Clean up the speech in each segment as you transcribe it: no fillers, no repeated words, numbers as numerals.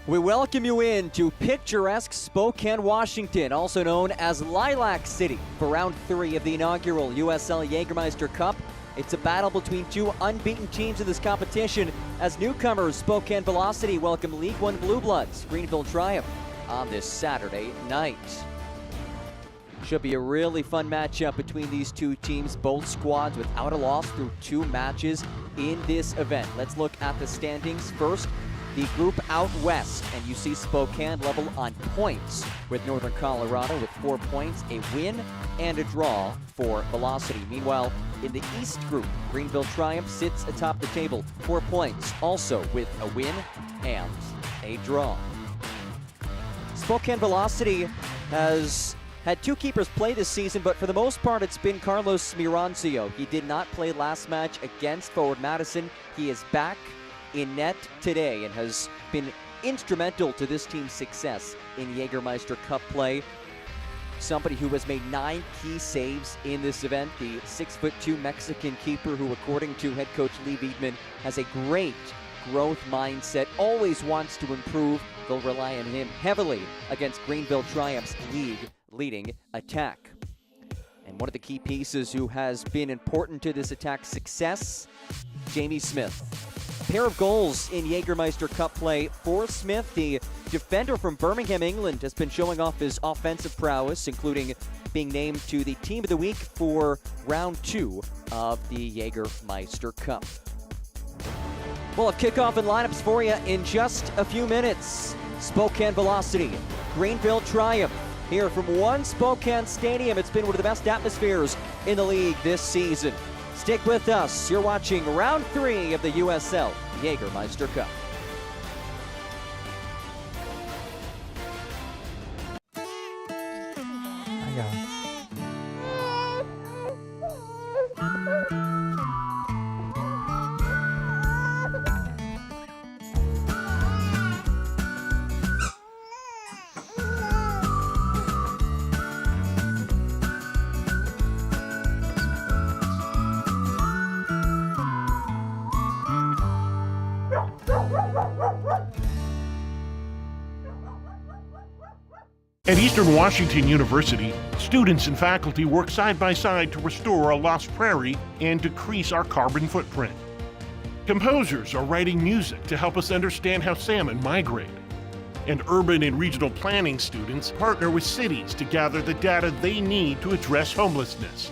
We welcome you in to picturesque Spokane, Washington, also known as Lilac City, for round 3 of the inaugural USL Jägermeister Cup. It's a battle between two unbeaten teams in this competition as newcomers Spokane Velocity welcome League One Blue Bloods, Greenville Triumph, on this Saturday night. Should be a really fun matchup between these two teams, both squads without a loss through 2 matches in this event. Let's look at the standings first. The group out west, and you see Spokane level on points with Northern Colorado with 4 points, a win and a draw for Velocity. Meanwhile, in the east group, Greenville Triumph sits atop the table, 4 points, also with a win and a draw. Spokane Velocity has had 2 keepers play this season, but for the most part it's been Carlos Mirancio. He did not play last match against Forward Madison. He is back in net today and has been instrumental to this team's success in Jägermeister Cup play. Somebody who has made 9 key saves in this event, the 6'2" Mexican keeper who, according to head coach Lee Wiedemann, has a great growth mindset, always wants to improve. They'll rely on him heavily against Greenville Triumph's leading attack. And one of the key pieces who has been important to this attack's success, Jamie Smith. Pair of goals in Jägermeister Cup play for Smith. The defender from Birmingham, England, has been showing off his offensive prowess, including being named to the Team of the Week for round 2 of the Jägermeister Cup. We'll have kickoff and lineups for you in just a few minutes. Spokane Velocity, Greenville Triumph, here from One Spokane Stadium. It's been one of the best atmospheres in the league this season. Stick with us. You're watching round 3 of the USL Jägermeister Cup. I got it. At Eastern Washington University, students and faculty work side by side to restore a lost prairie and decrease our carbon footprint. Composers are writing music to help us understand how salmon migrate. And urban and regional planning students partner with cities to gather the data they need to address homelessness.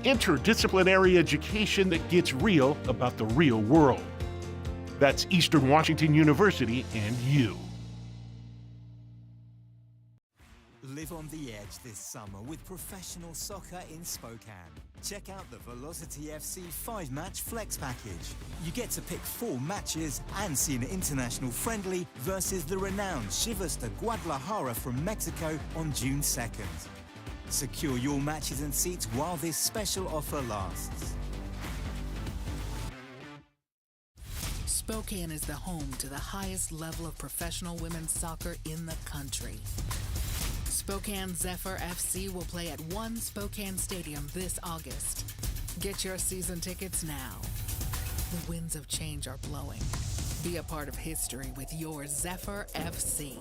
Interdisciplinary education that gets real about the real world. That's Eastern Washington University and you. Live on the edge this summer with professional soccer in Spokane. Check out the Velocity FC 5-match flex package. You get to pick 4 matches and see an international friendly versus the renowned Chivas de Guadalajara from Mexico on June 2nd. Secure your matches and seats while this special offer lasts. Spokane is the home to the highest level of professional women's soccer in the country. Spokane Zephyr FC will play at One Spokane Stadium this August. Get your season tickets now. The winds of change are blowing. Be a part of history with your Zephyr FC.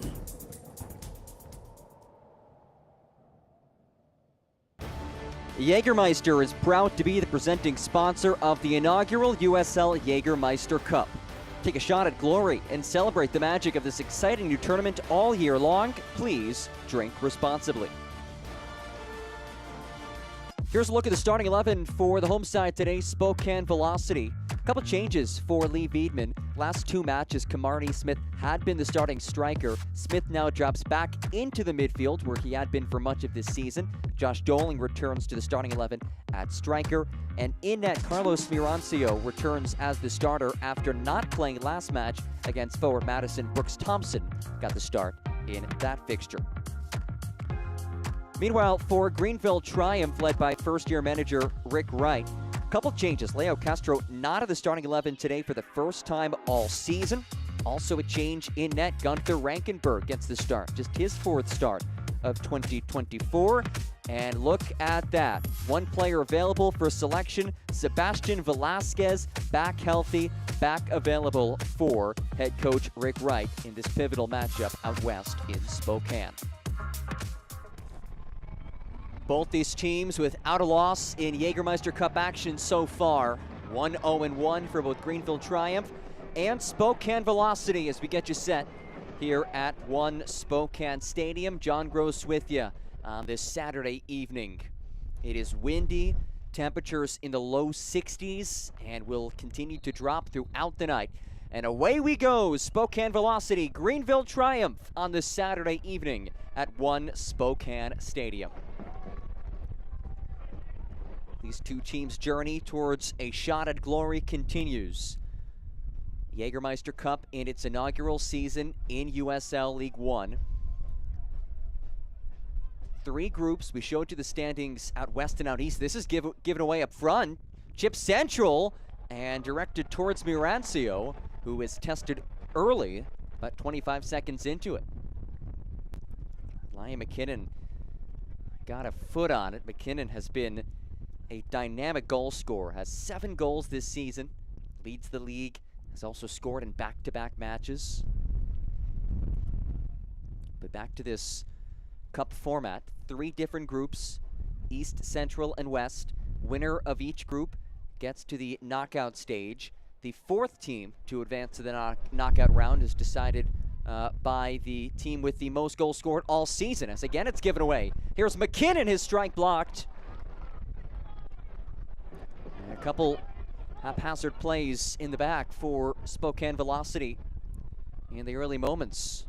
Jägermeister is proud to be the presenting sponsor of the inaugural USL Jägermeister Cup. Take a shot at glory and celebrate the magic of this exciting new tournament all year long. Please drink responsibly. Here's a look at the starting 11 for the home side today, Spokane Velocity. A couple changes for Lee Wiedemann. Last 2 matches, Camardi Smith had been the starting striker. Smith now drops back into the midfield where he had been for much of this season. Josh Doling returns to the starting 11 at striker. And in net, Carlos Mirancio returns as the starter after not playing last match against Forward Madison. Brooks Thompson got the start in that fixture. Meanwhile, for Greenville Triumph, led by first-year manager Rick Wright, a couple changes. Leo Castro not in the starting 11 today for the first time all season. Also a change in net. Gunther Rankenberg gets the start, just his 4th start of 2024. And look at that. One player available for selection, Sebastian Velasquez, back healthy, back available for head coach Rick Wright in this pivotal matchup out west in Spokane. Both these teams without a loss in Jägermeister Cup action so far. 1-0-1 for both Greenville Triumph and Spokane Velocity as we get you set here at One Spokane Stadium. John Gross with you on this Saturday evening. It is windy, temperatures in the low 60s, and will continue to drop throughout the night. And away we go, Spokane Velocity, Greenville Triumph on this Saturday evening at One Spokane Stadium. These two teams' journey towards a shot at glory continues. Jägermeister Cup in its inaugural season in USL League One. 3 groups. We showed you the standings out west and out east. This is given away up front. Chip central and directed towards Mirancio, who is tested early, about 25 seconds into it. Liam McKinnon got a foot on it. McKinnon has been a dynamic goal scorer, has 7 goals this season, leads the league, has also scored in back-to-back matches. But back to this Cup format, 3 different groups, East, Central, and West. Winner of each group gets to the knockout stage. The 4th team to advance to the knockout round is decided by the team with the most goals scored all season, as again it's given away. Here's McKinnon, his strike blocked. And a couple haphazard plays in the back for Spokane Velocity in the early moments.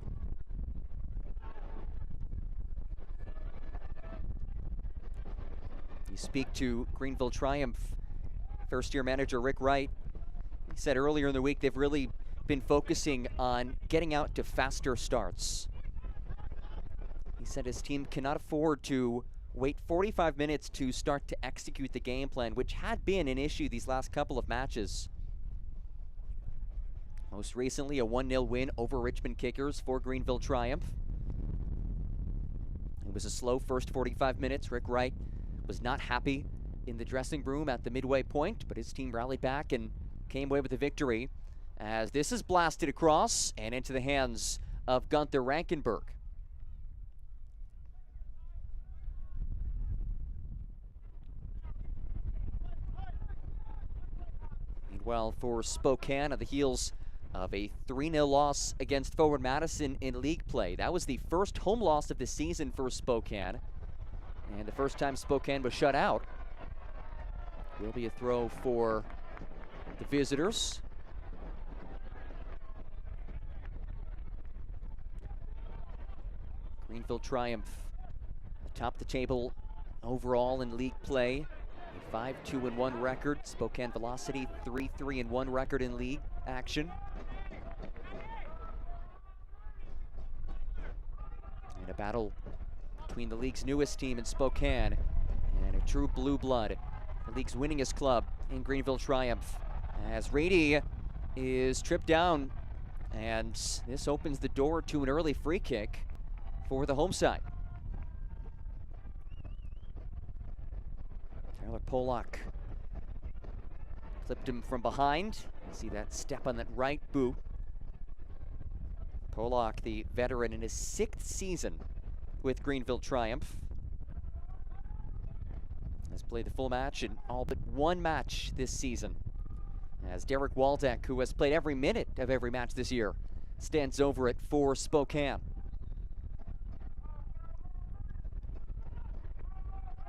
You speak to Greenville Triumph first-year manager Rick Wright. He said earlier in the week they've really been focusing on getting out to faster starts. He said his team cannot afford to wait 45 minutes to start to execute the game plan, which had been an issue these last couple of matches. Most recently, a 1-0 win over Richmond Kickers for Greenville Triumph. It was a slow first 45 minutes. Rick Wright was not happy in the dressing room at the midway point, but his team rallied back and came away with the victory as this is blasted across and into the hands of Gunther Rankenberg. Meanwhile, for Spokane, on the heels of a 3-0 loss against Forward Madison in league play. That was the first home loss of the season for Spokane, and the first time Spokane was shut out. Will be a throw for the visitors. Greenville Triumph atop the table overall in league play. A 5-2-1 record. Spokane Velocity 3-3-1 record in league action. And a battle between the league's newest team in Spokane and a true blue blood, the league's winningest club in Greenville Triumph, as Rady is tripped down, and this opens the door to an early free kick for the home side. Tyler Polak clipped him from behind. See that step on that right boot. Polak, the veteran in his 6th season with Greenville Triumph, has played the full match in all but 1 match this season, as Derek Waldeck, who has played every minute of every match this year, stands over it for Spokane.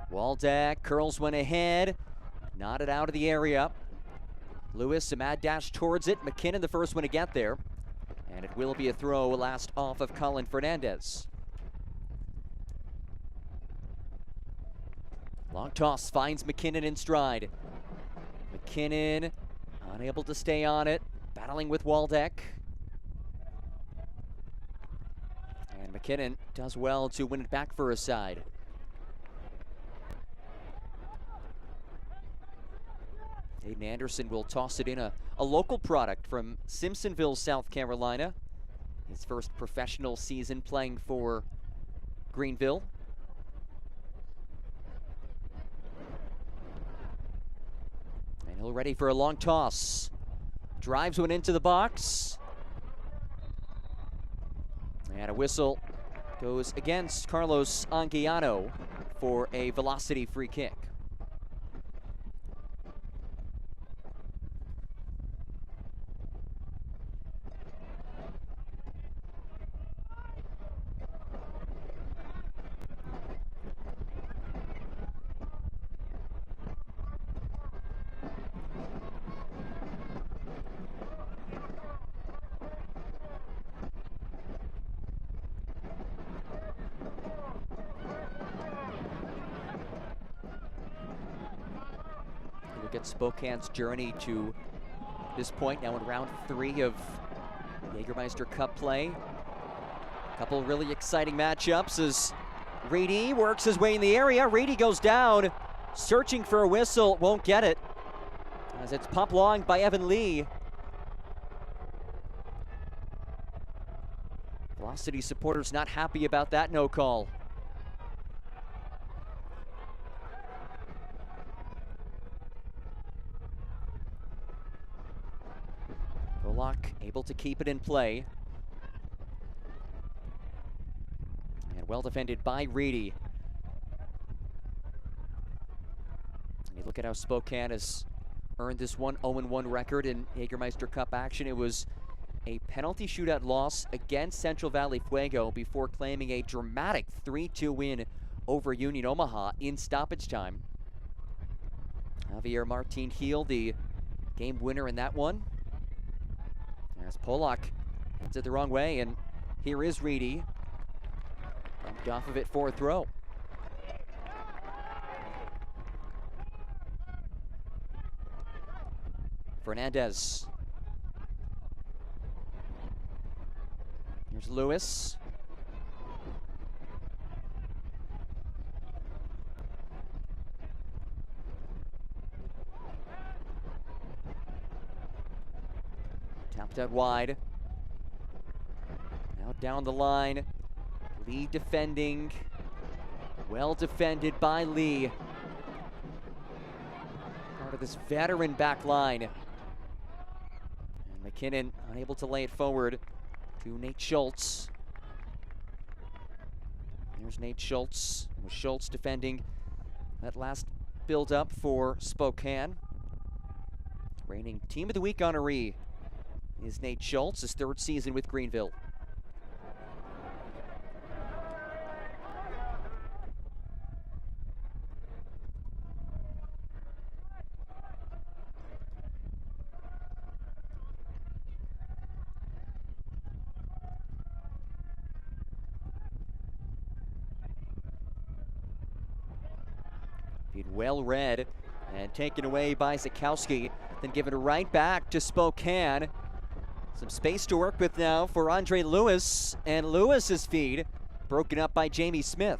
Waldeck curls one ahead, nodded out of the area. Lewis, a mad dash towards it. McKinnon, the first one to get there. And it will be a throw last off of Colin Fernandez. Long toss finds McKinnon in stride. McKinnon unable to stay on it, battling with Waldeck. And McKinnon does well to win it back for his side. Aiden Anderson will toss it in, a local product from Simpsonville, South Carolina. His first professional season playing for Greenville. Hill ready for a long toss. Drives one into the box. And a whistle goes against Carlos Anguiano for a velocity free kick. Look at Spokane's journey to this point, now in round 3 of Jägermeister Cup play. A couple really exciting matchups as Reedy works his way in the area. Reedy goes down, searching for a whistle, won't get it, as it's popped long by Evan Lee. Velocity supporters not happy about that no call. Polak able to keep it in play. And well defended by Reedy. And you look at how Spokane has earned this 1-0-1 record in Jägermeister Cup action. It was a penalty shootout loss against Central Valley Fuego before claiming a dramatic 3-2 win over Union Omaha in stoppage time. Javier Martin Heel, the game winner in that one. As Polak hits it the wrong way, and here is Reedy. Bumped off of it for a throw. Fernandez. Here's Lewis. Tapped out wide. Now down the line. Lee defending. Well defended by Lee. Part of this veteran back line. And McKinnon unable to lay it forward to Nate Schultz. There's Nate Schultz. With Schultz defending that last build-up for Spokane. Reigning Team of the Week honoree is Nate Schultz, his 3rd season with Greenville. Well read and taken away by Zakowski, then given right back to Spokane. Some space to work with now for Andre Lewis, and Lewis's feed broken up by Jamie Smith.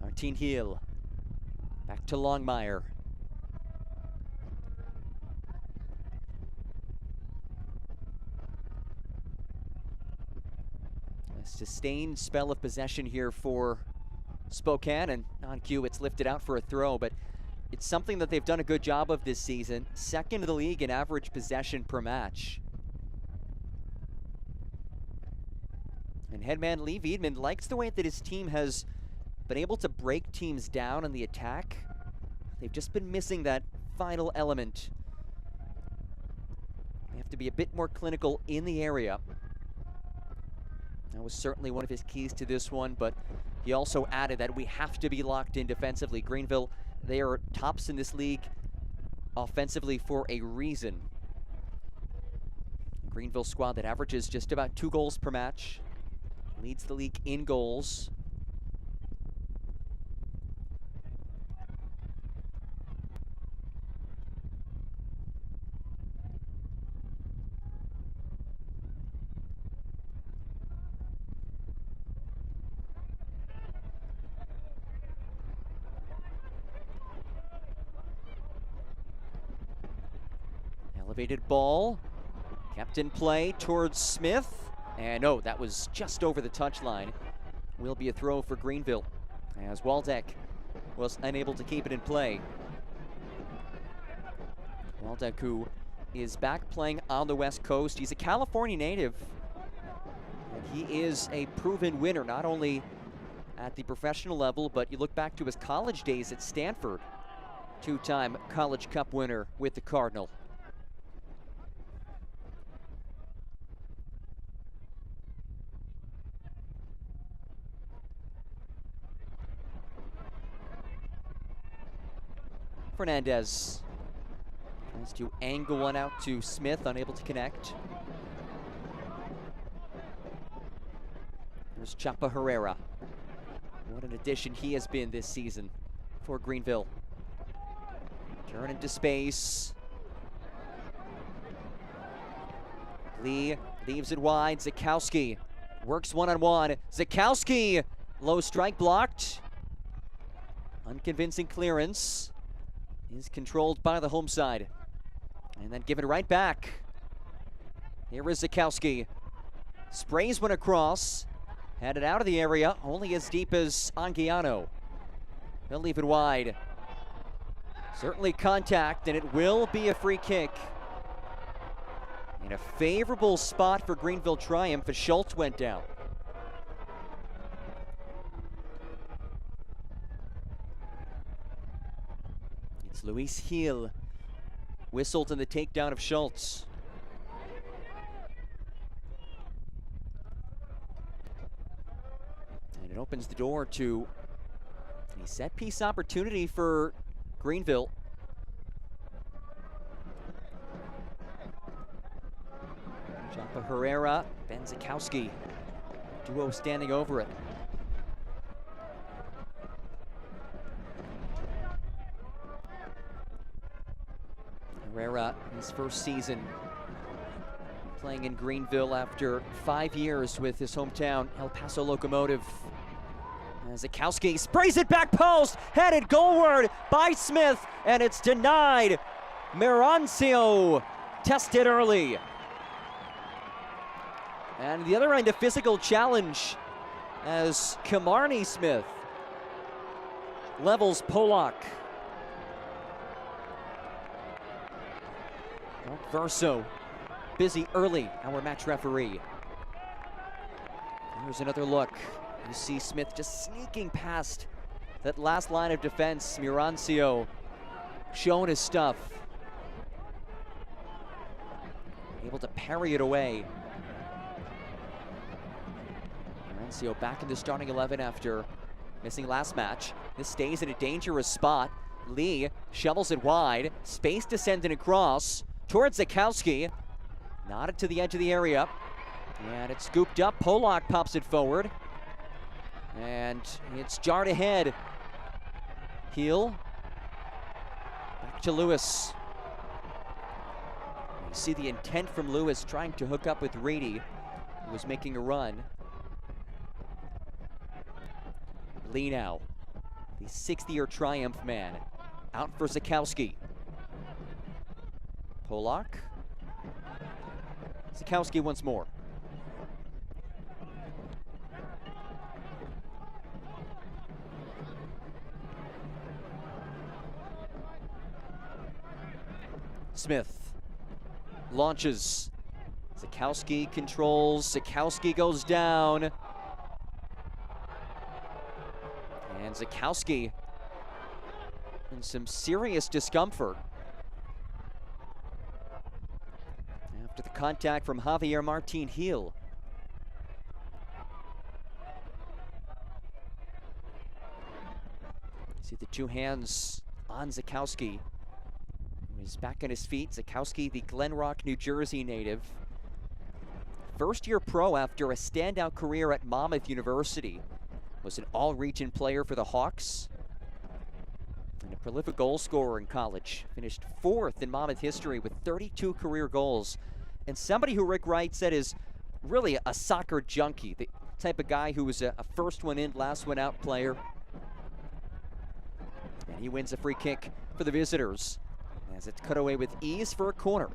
Martin Hill back to Longmire. Sustained spell of possession here for Spokane, and on cue it's lifted out for a throw, but it's something that they've done a good job of this season. 2nd in the league in average possession per match. And headman Lee Wiedman likes the way that his team has been able to break teams down in the attack. They've just been missing that final element. They have to be a bit more clinical in the area. That was certainly one of his keys to this one, but he also added that we have to be locked in defensively. Greenville, they are tops in this league offensively for a reason. Greenville squad that averages just about 2 goals per match, leads the league in goals. Elevated ball. Kept in play towards Smith. And no, that was just over the touchline. Will be a throw for Greenville, as Waldeck was unable to keep it in play. Waldeck, who is back playing on the West Coast. He's a California native. And he is a proven winner, not only at the professional level, but you look back to his college days at Stanford. Two-time College Cup winner with the Cardinal. Fernandez tries to angle one out to Smith, unable to connect. There's Chapa Herrera. What an addition he has been this season for Greenville. Turn into space. Lee leaves it wide. Zakowski works one-on-one. Zakowski, low strike blocked. Unconvincing clearance. Is controlled by the home side. And then given right back. Here is Zakowski. Sprays one across. Had it out of the area, only as deep as Anguiano. He'll leave it wide. Certainly contact, and it will be a free kick. In a favorable spot for Greenville Triumph as Schultz went down. It's Luis Gil. Whistled in the takedown of Schultz. And it opens the door to a set-piece opportunity for Greenville. Chapa Herrera, Ben Zakowski. Duo standing over it. Herrera, his first season playing in Greenville after 5 years with his hometown El Paso Locomotive. Zakowski sprays it back post, headed goalward by Smith, and it's denied. Mirancio tested early. And the other end, a physical challenge as Kamarni Smith levels Polak. Mark Verso, busy early, our match referee. Here's another look. You see Smith just sneaking past that last line of defense. Mirancio showing his stuff. Able to parry it away. Mirancio back in the starting 11 after missing last match. This stays in a dangerous spot. Lee shovels it wide. Space descending across towards Zakowski. Nodded to the edge of the area. And it's scooped up. Polak pops it forward. And it's jarred ahead. Heel. Back to Lewis. You see the intent from Lewis trying to hook up with Reedy, who was making a run. Lee now, the 6th-year Triumph man, out for Zakowski. Polak. Zakowski once more. Smith launches. Zakowski controls. Zakowski goes down. And Zakowski in some serious discomfort after the contact from Javier Martin Gil. See the two hands on Zakowski. He's back on his feet. Zakowski, the Glen Rock, New Jersey native. First-year pro after a standout career at Monmouth University. Was an all-region player for the Hawks. And a prolific goal scorer in college. Finished 4th in Monmouth history with 32 career goals. And somebody who Rick Wright said is really a soccer junkie. The type of guy who was a first one in, last one out player. And he wins a free kick for the visitors, as it's cut away with ease for a corner.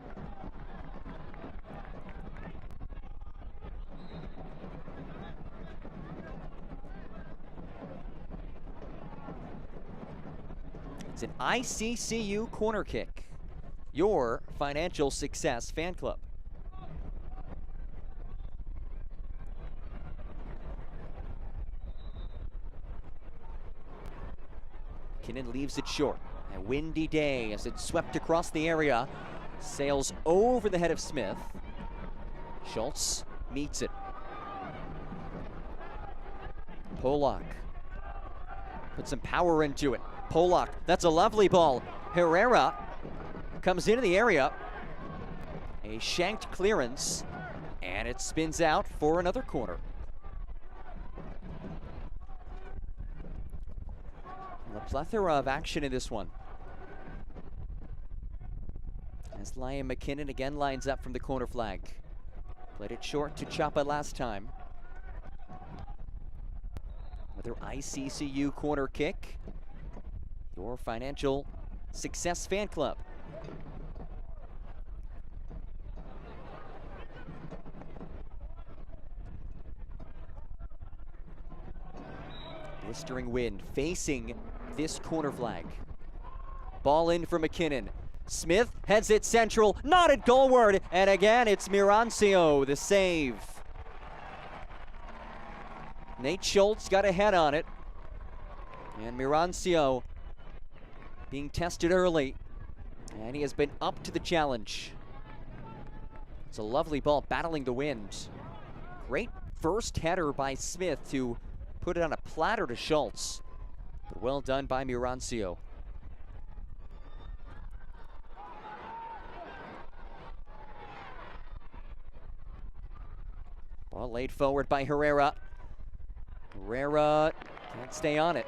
It's an ICCU corner kick. Your financial success fan club. McKinnon leaves it short. A windy day as it's swept across the area. Sails over the head of Smith. Schultz meets it. Polak put some power into it. Polak, that's a lovely ball. Herrera comes into the area. A shanked clearance, and it spins out for another corner. A plethora of action in this one. As Liam McKinnon again lines up from the corner flag. Played it short to Chapa last time. Another ICCU corner kick. Your financial success fan club. Blistering wind facing this corner flag. Ball in for McKinnon. Smith heads it central, nodded goalward, and again it's Mirancio, the save. Nate Schultz got a head on it, and Mirancio being tested early, and he has been up to the challenge. It's a lovely ball battling the wind. Great first header by Smith to put it on a platter to Schultz, but well done by Mirancio. Ball laid forward by Herrera. Herrera can't stay on it.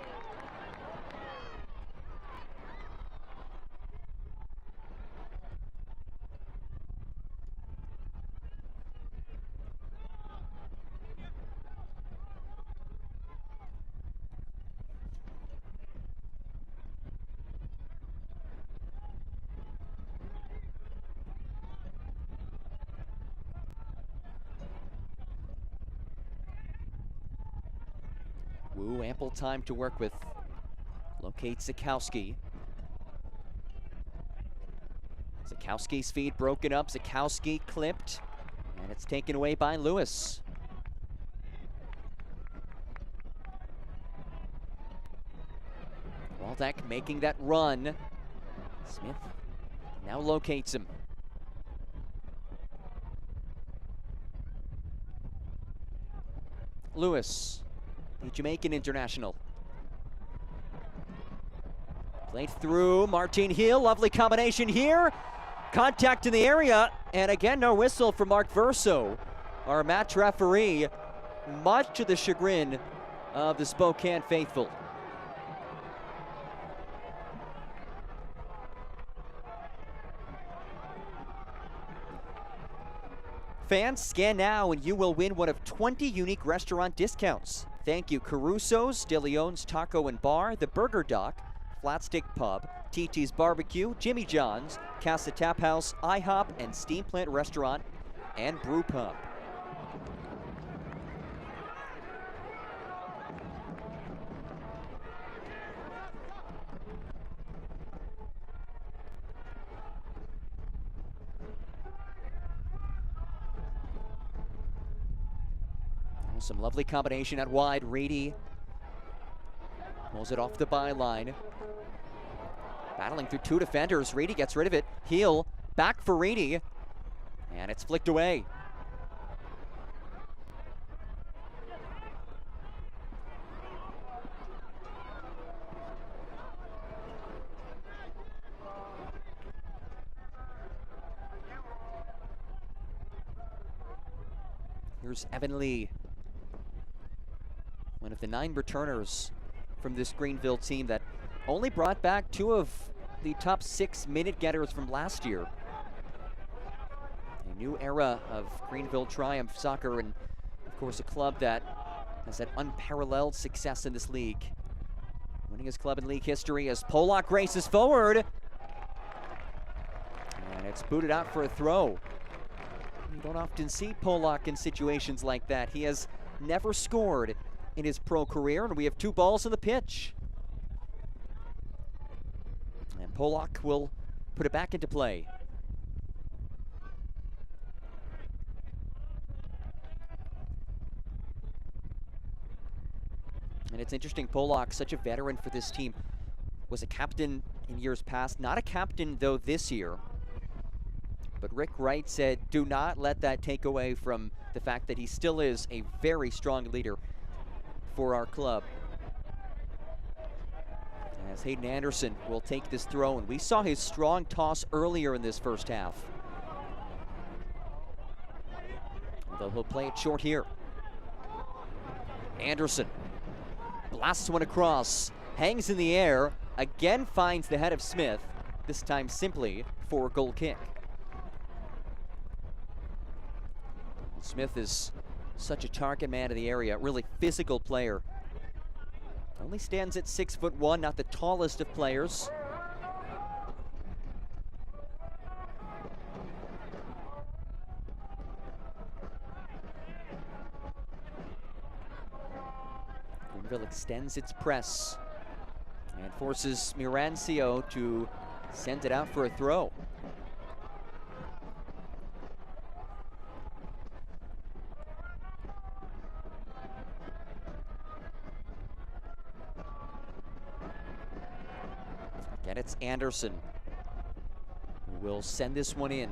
Wu, ample time to work with. Locates Zakowski. Zakowski's feed broken up. Zakowski clipped. And it's taken away by Lewis. Waldeck making that run. Smith now locates him. Lewis, the Jamaican international. Played through Martin Hill, lovely combination here. Contact in the area, and again, no whistle for Mark Verso, our match referee, much to the chagrin of the Spokane faithful. Fans, scan now and you will win one of 20 unique restaurant discounts. Thank you, Caruso's, De Leon's Taco and Bar, The Burger Dock, Flatstick Pub, TT's Barbecue, Jimmy John's, Casa Tap House, IHOP, and Steam Plant Restaurant and Brew Pub. Some lovely combination out wide. Reedy pulls it off the byline. Battling through two defenders. Reedy gets rid of it. Heel back for Reedy. And it's flicked away. Here's Evan Lee, one of the 9 returners from this Greenville team that only brought back 2 of the top 6 minute getters from last year. A new era of Greenville Triumph soccer, and of course a club that has had unparalleled success in this league. Winningest club in league history as Polak races forward. And it's booted out for a throw. You don't often see Polak in situations like that. He has never scored in his pro career, and we have 2 balls in the pitch. And Polak will put it back into play. And it's interesting, Polak, such a veteran for this team, was a captain in years past. Not a captain, though, this year. But Rick Wright said, do not let that take away from the fact that he still is a very strong leader for our club. As Hayden Anderson will take this throw, and we saw his strong toss earlier in this first half. Although he'll play it short here. Anderson blasts one across, hangs in the air, again finds the head of Smith, this time simply for a goal kick. Smith is such a target man in the area, really physical player. Only stands at 6'1", not the tallest of players. Greenville extends its press and forces Mirancio to send it out for a throw. And it's Anderson who will send this one in.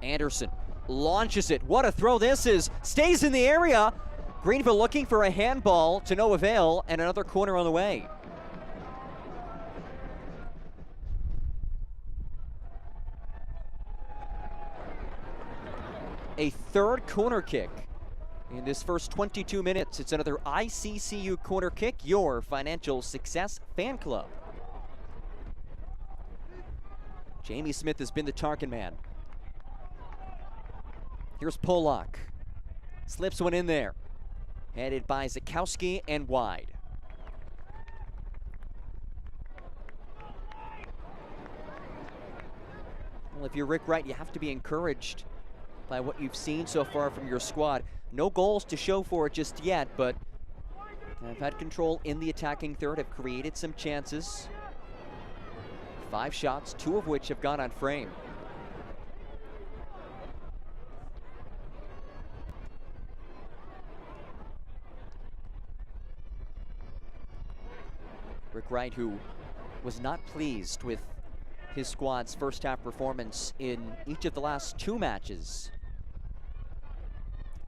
Anderson launches it. What a throw this is. Stays in the area. Greenville looking for a handball to no avail, and another corner on the way. A third corner kick in this first 22 minutes. It's another ICCU corner kick, your financial success fan club. Jamie Smith has been the target man. Here's Polak. Slips one in there. Headed by Zakowski and wide. Well, if you're Rick Wright, you have to be encouraged by what you've seen so far from your squad. No goals to show for it just yet, but have had control in the attacking third, have created some chances. 5 shots, 2 of which have gone on frame. Rick Wright, who was not pleased with his squad's first half performance in each of the last 2 matches.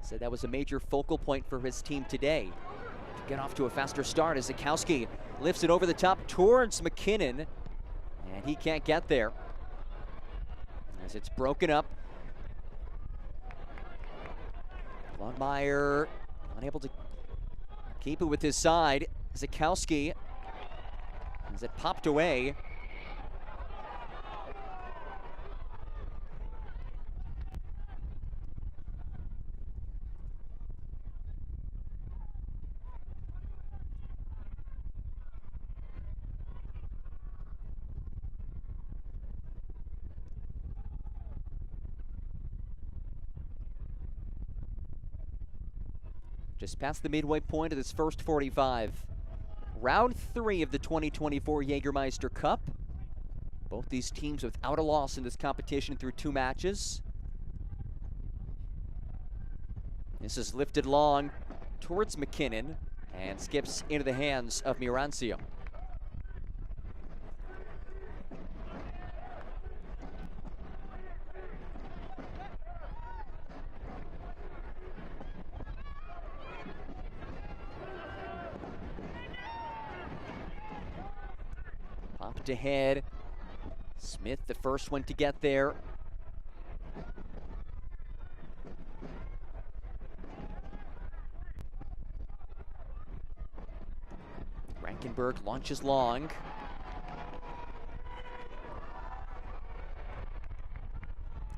Said that was a major focal point for his team today to get off to a faster start as Zakowski lifts it over the top towards McKinnon, and he can't get there as it's broken up. Longmire unable to keep it with his side. Zakowski, as it popped away. Just past the midway point of this first 45. Round 3 of the 2024 Jägermeister Cup. Both these teams without a loss in this competition through 2 matches. This is lifted long towards McKinnon and skips into the hands of Mirancio. Popped ahead. Smith, the first one to get there. Rankenberg launches long.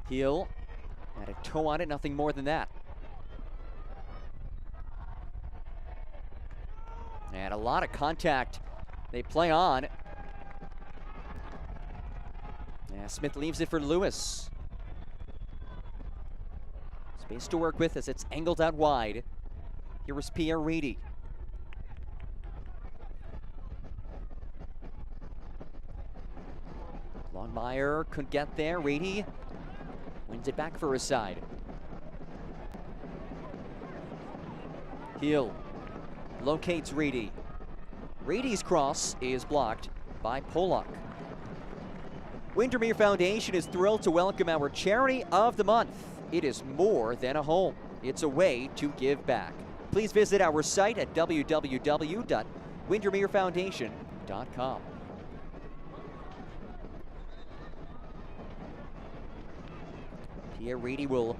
Hill had a toe on it, nothing more than that. And a lot of contact. They play on. Yeah, Smith leaves it for Lewis. Space to work with as it's angled out wide. Here is Pierre Reedy. Longmire couldn't get there. Reedy wins it back for his side. Heel locates Reedy. Reedy's cross is blocked by Polak. Windermere Foundation is thrilled to welcome our charity of the month. It is more than a home. It's a way to give back. Please visit our site at www.windermerefoundation.com. Pierre Reedy will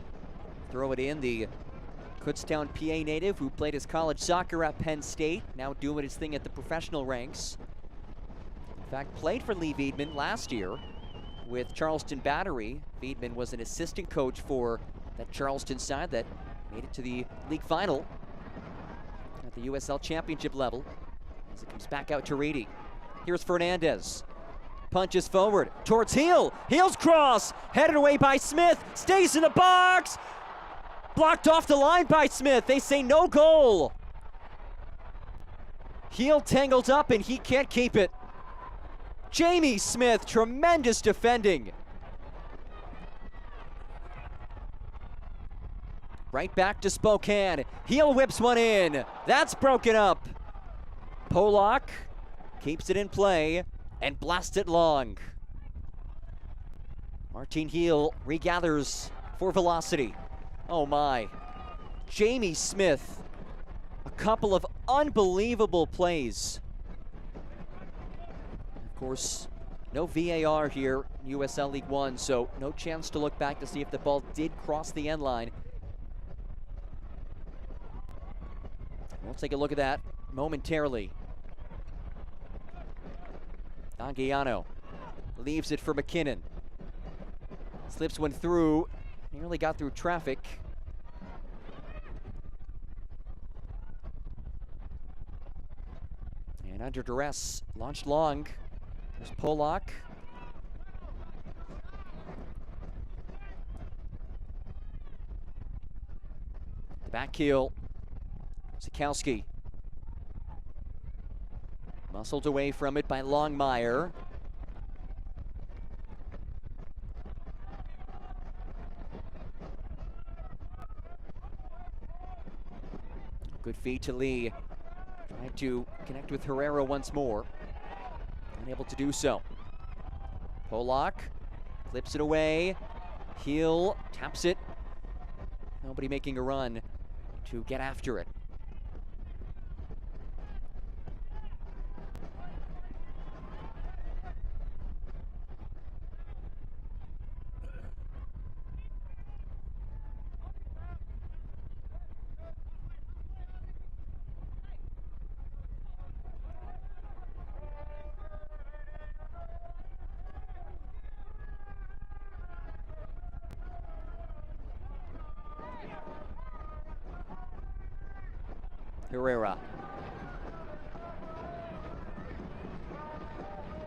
throw it in. The Kutztown, PA native who played his college soccer at Penn State, now doing his thing at the professional ranks. In fact, played for Lee Veidman last year with Charleston Battery. Veidman was an assistant coach for that Charleston side that made it to the league final at the USL Championship level. As it comes back out to Reedy. Here's Fernandez. Punches forward towards Heel. Heel's cross, headed away by Smith, stays in the box. Blocked off the line by Smith. They say no goal. Heel tangled up and he can't keep it. Jamie Smith, tremendous defending. Right back to Spokane. Heel whips one in. That's broken up. Polak keeps it in play and blasts it long. Martin Heel regathers for velocity. Oh my. Jamie Smith, a couple of unbelievable plays. Of course, no VAR here in USL League One, so no chance to look back to see if the ball did cross the end line. We'll take a look at that momentarily. Anguiano leaves it for McKinnon. Slips one through, nearly got through traffic. And under duress, launched long. There's Polak. The back heel, Sikowski. Muscled away from it by Longmire. Good feed to Lee. Trying to connect with Herrera once more. Unable to do so. Polak clips it away. Heel taps it. Nobody making a run to get after it. Herrera.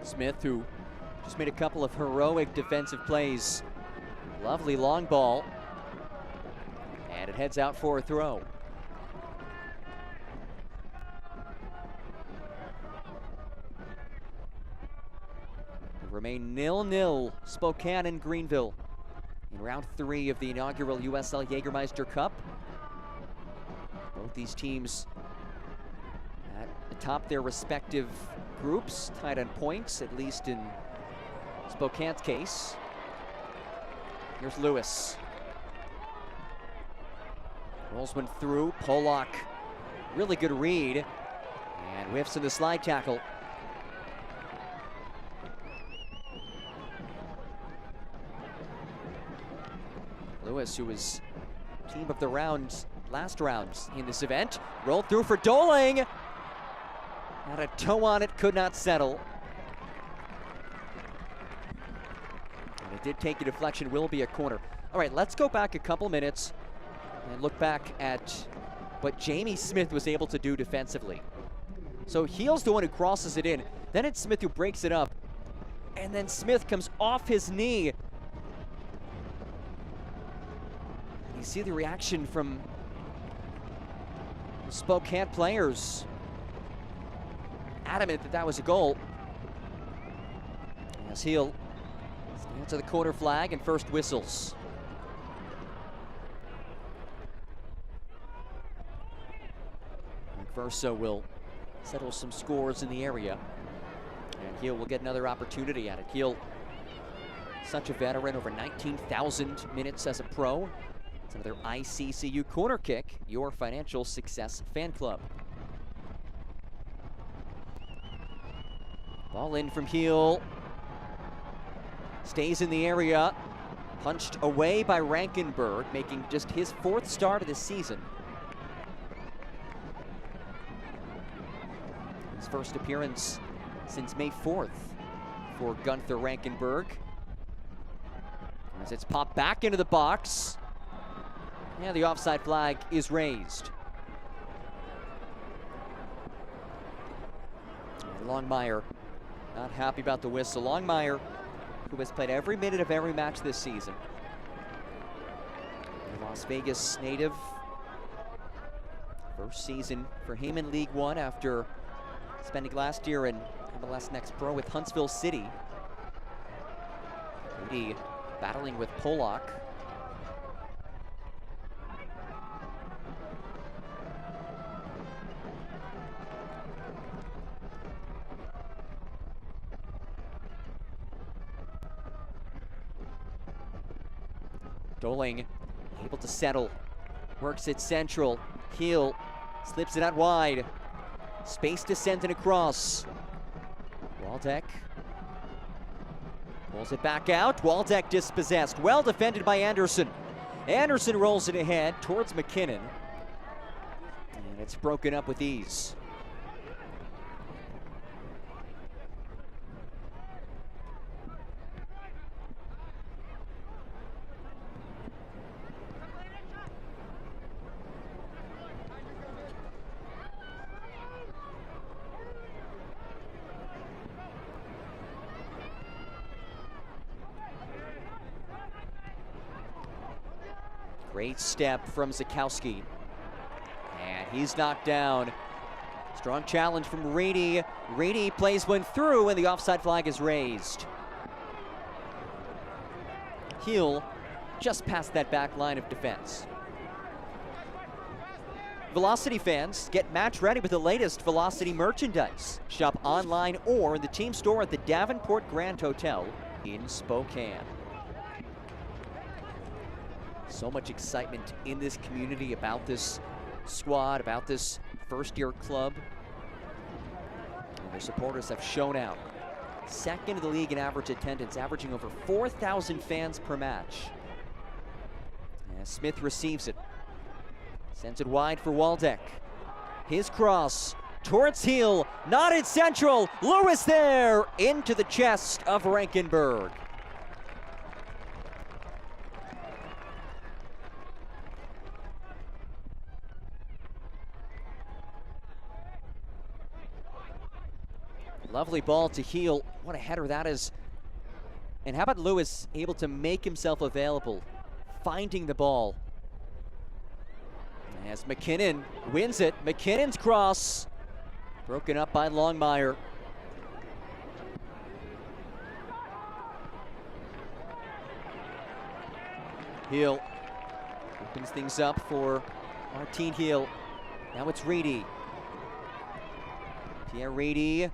Smith, who just made a couple of heroic defensive plays. Lovely long ball. And it heads out for a throw. It remain 0-0, Spokane and Greenville in round 3 of the inaugural USL Jägermeister Cup. Both these teams at the top of their respective groups, tied on points, at least in Spokane's case. Here's Lewis. Rolls one through. Polak, really good read, and whiffs in the slide tackle. Lewis, who was team of the round last round in this event, rolled through for Doling. Had a toe on it, could not settle. And it did take a deflection, will be a corner. All right, let's go back a couple minutes and look back at what Jamie Smith was able to do defensively. So Heel's the one who crosses it in. Then it's Smith who breaks it up. And then Smith comes off his knee. You see the reaction from the Spokane players. Adamant that that was a goal. As Heel Stand to the corner flag and first whistles. McPherso will settle some scores in the area. And Heel will get another opportunity at it. Heel, such a veteran, over 19,000 minutes as a pro. It's another ICCU corner kick, your financial success fan club. Ball in from Heel. Stays in the area. Punched away by Rankenberg, making just his 4th start of the season. His first appearance since May 4th for Gunther Rankenberg. As it's popped back into the box. And the offside flag is raised. And Longmire not happy about the whistle. Longmire, who has played every minute of every match this season. A Las Vegas native. First season for him in League One after spending last year in MLS Next Pro with Huntsville City. Rudy battling with Polak. Doling able to settle, works it central. Heel slips it out wide. Space to send it across. Waldeck pulls it back out. Waldeck dispossessed. Well defended by Anderson. Anderson rolls it ahead towards McKinnon. And it's broken up with ease. Great step from Zakowski. And he's knocked down. Strong challenge from Reedy. Reedy plays one through and the offside flag is raised. Heel just past that back line of defense. Velocity fans, get match ready with the latest Velocity merchandise. Shop online or in the team store at the Davenport Grand Hotel in Spokane. So much excitement in this community about this squad, about this first-year club. And their supporters have shown out. Second in the league in average attendance, averaging over 4,000 fans per match. As Smith receives it. Sends it wide for Waldeck. His cross towards Heel, not in central. Lewis there, into the chest of Rankenberg. Lovely ball to Heel. What a header that is. And how about Lewis able to make himself available, finding the ball. As McKinnon wins it. McKinnon's cross broken up by Longmire. Heel opens things up for Martin Heel. Now it's Reedy. Pierre Reedy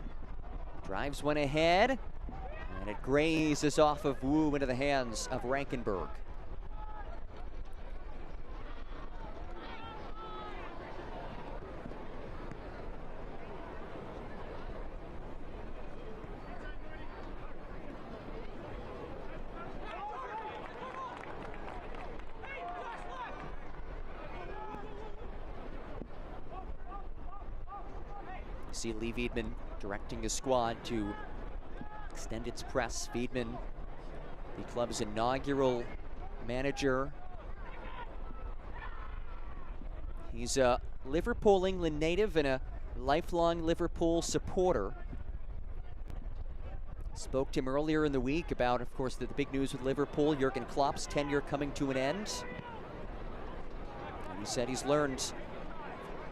drives one ahead, and it grazes off of Wu into the hands of Rankenberg. See Lee Wiedman directing his squad to extend its press. Wiedman, the club's inaugural manager. He's a Liverpool, England native and a lifelong Liverpool supporter. Spoke to him earlier in the week about, of course, the big news with Liverpool, Jurgen Klopp's tenure coming to an end. And he said he's learned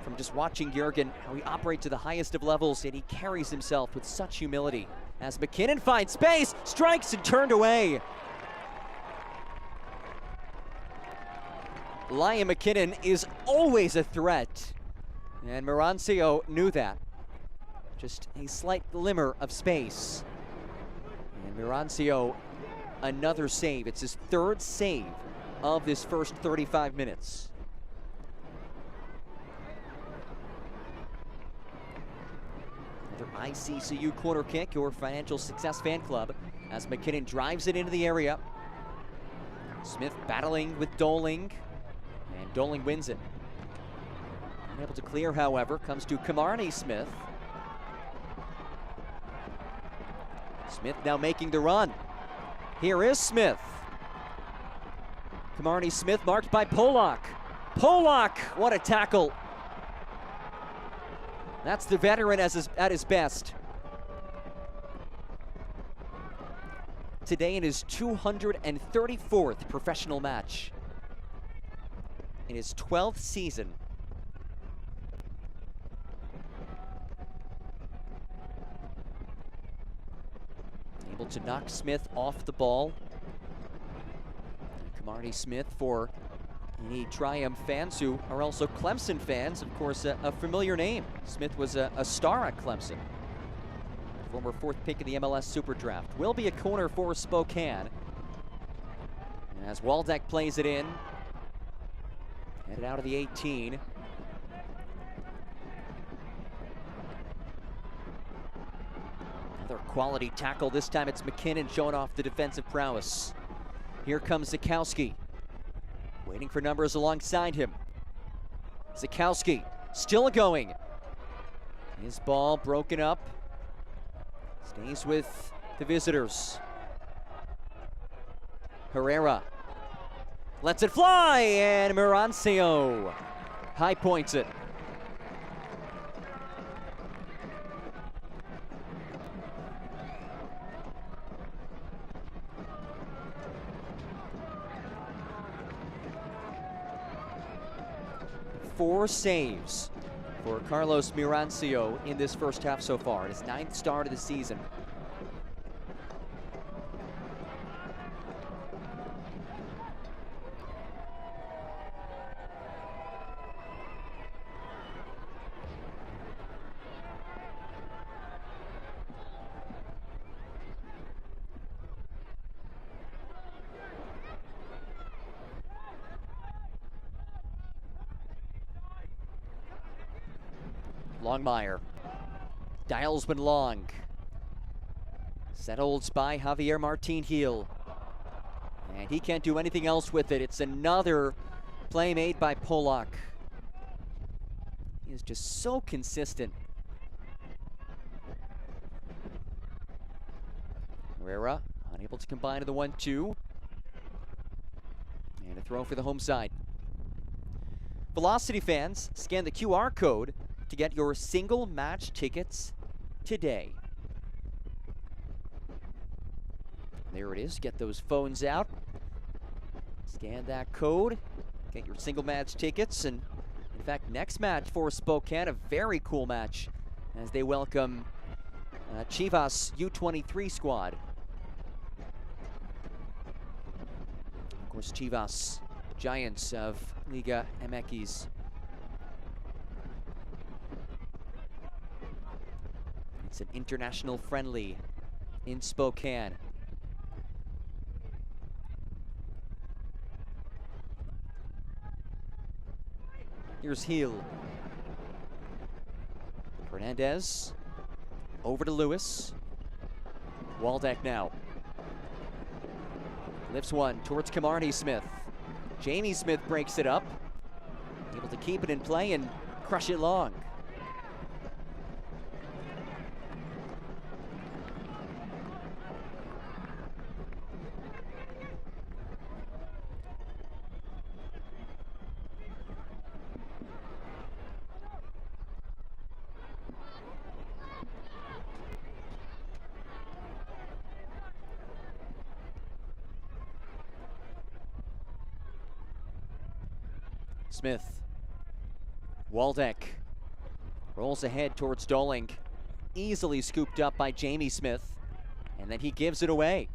from just watching Jurgen how he operates to the highest of levels, and he carries himself with such humility. as McKinnon finds space, strikes and turned away. Liam McKinnon is always a threat, and Mirancio knew that. Just a slight glimmer of space. And Mirancio, another save. It's his third save of this first 35 minutes. Another ICCU corner kick, your Financial Success Fan Club, as McKinnon drives it into the area. Smith battling with Doling, and Doling wins it. Unable to clear, however, comes to Kamarni Smith. Smith now making the run. Here is Smith. Kamarni Smith marked by Polak. Polak, what a tackle. That's the veteran at his best. Today in his 234th professional match. In his 12th season. Able to knock Smith off the ball. Kamarni Smith, for any Triumph fans who are also Clemson fans, of course, a familiar name. Smith was a star at Clemson. Former 4th pick in the MLS Super Draft. Will be a corner for Spokane. As Waldeck plays it in. Headed out of the 18. Another quality tackle. This time it's McKinnon showing off the defensive prowess. Here comes Zukowski. Waiting for numbers alongside him. Zukowski still going. His ball broken up. Stays with the visitors. Herrera lets it fly, and Mirancio high points it. Four saves for Carlos Mirancio in this first half so far. His 9th start of the season. Longmire dials when long. Settled by Javier Martin Heel. And he can't do anything else with it. It's another play made by Polak. He is just so consistent. Herrera unable to combine to the 1-2. And a throw for the home side. Velocity fans, scan the QR code to get your single match tickets today. There it is. Get those phones out. Scan that code. Get your single match tickets. And in fact, next match for Spokane, a very cool match as they welcome Chivas U23 squad. Of course, Chivas, giants of Liga MX. It's an international friendly in Spokane. Here's Heel. Hernandez over to Lewis. Waldeck now. Lifts one towards Kamarni Smith. Jamie Smith breaks it up. Able to keep it in play and crush it long. Smith. Waldeck rolls ahead towards Doling. Easily scooped up by Jamie Smith. And then he gives it away.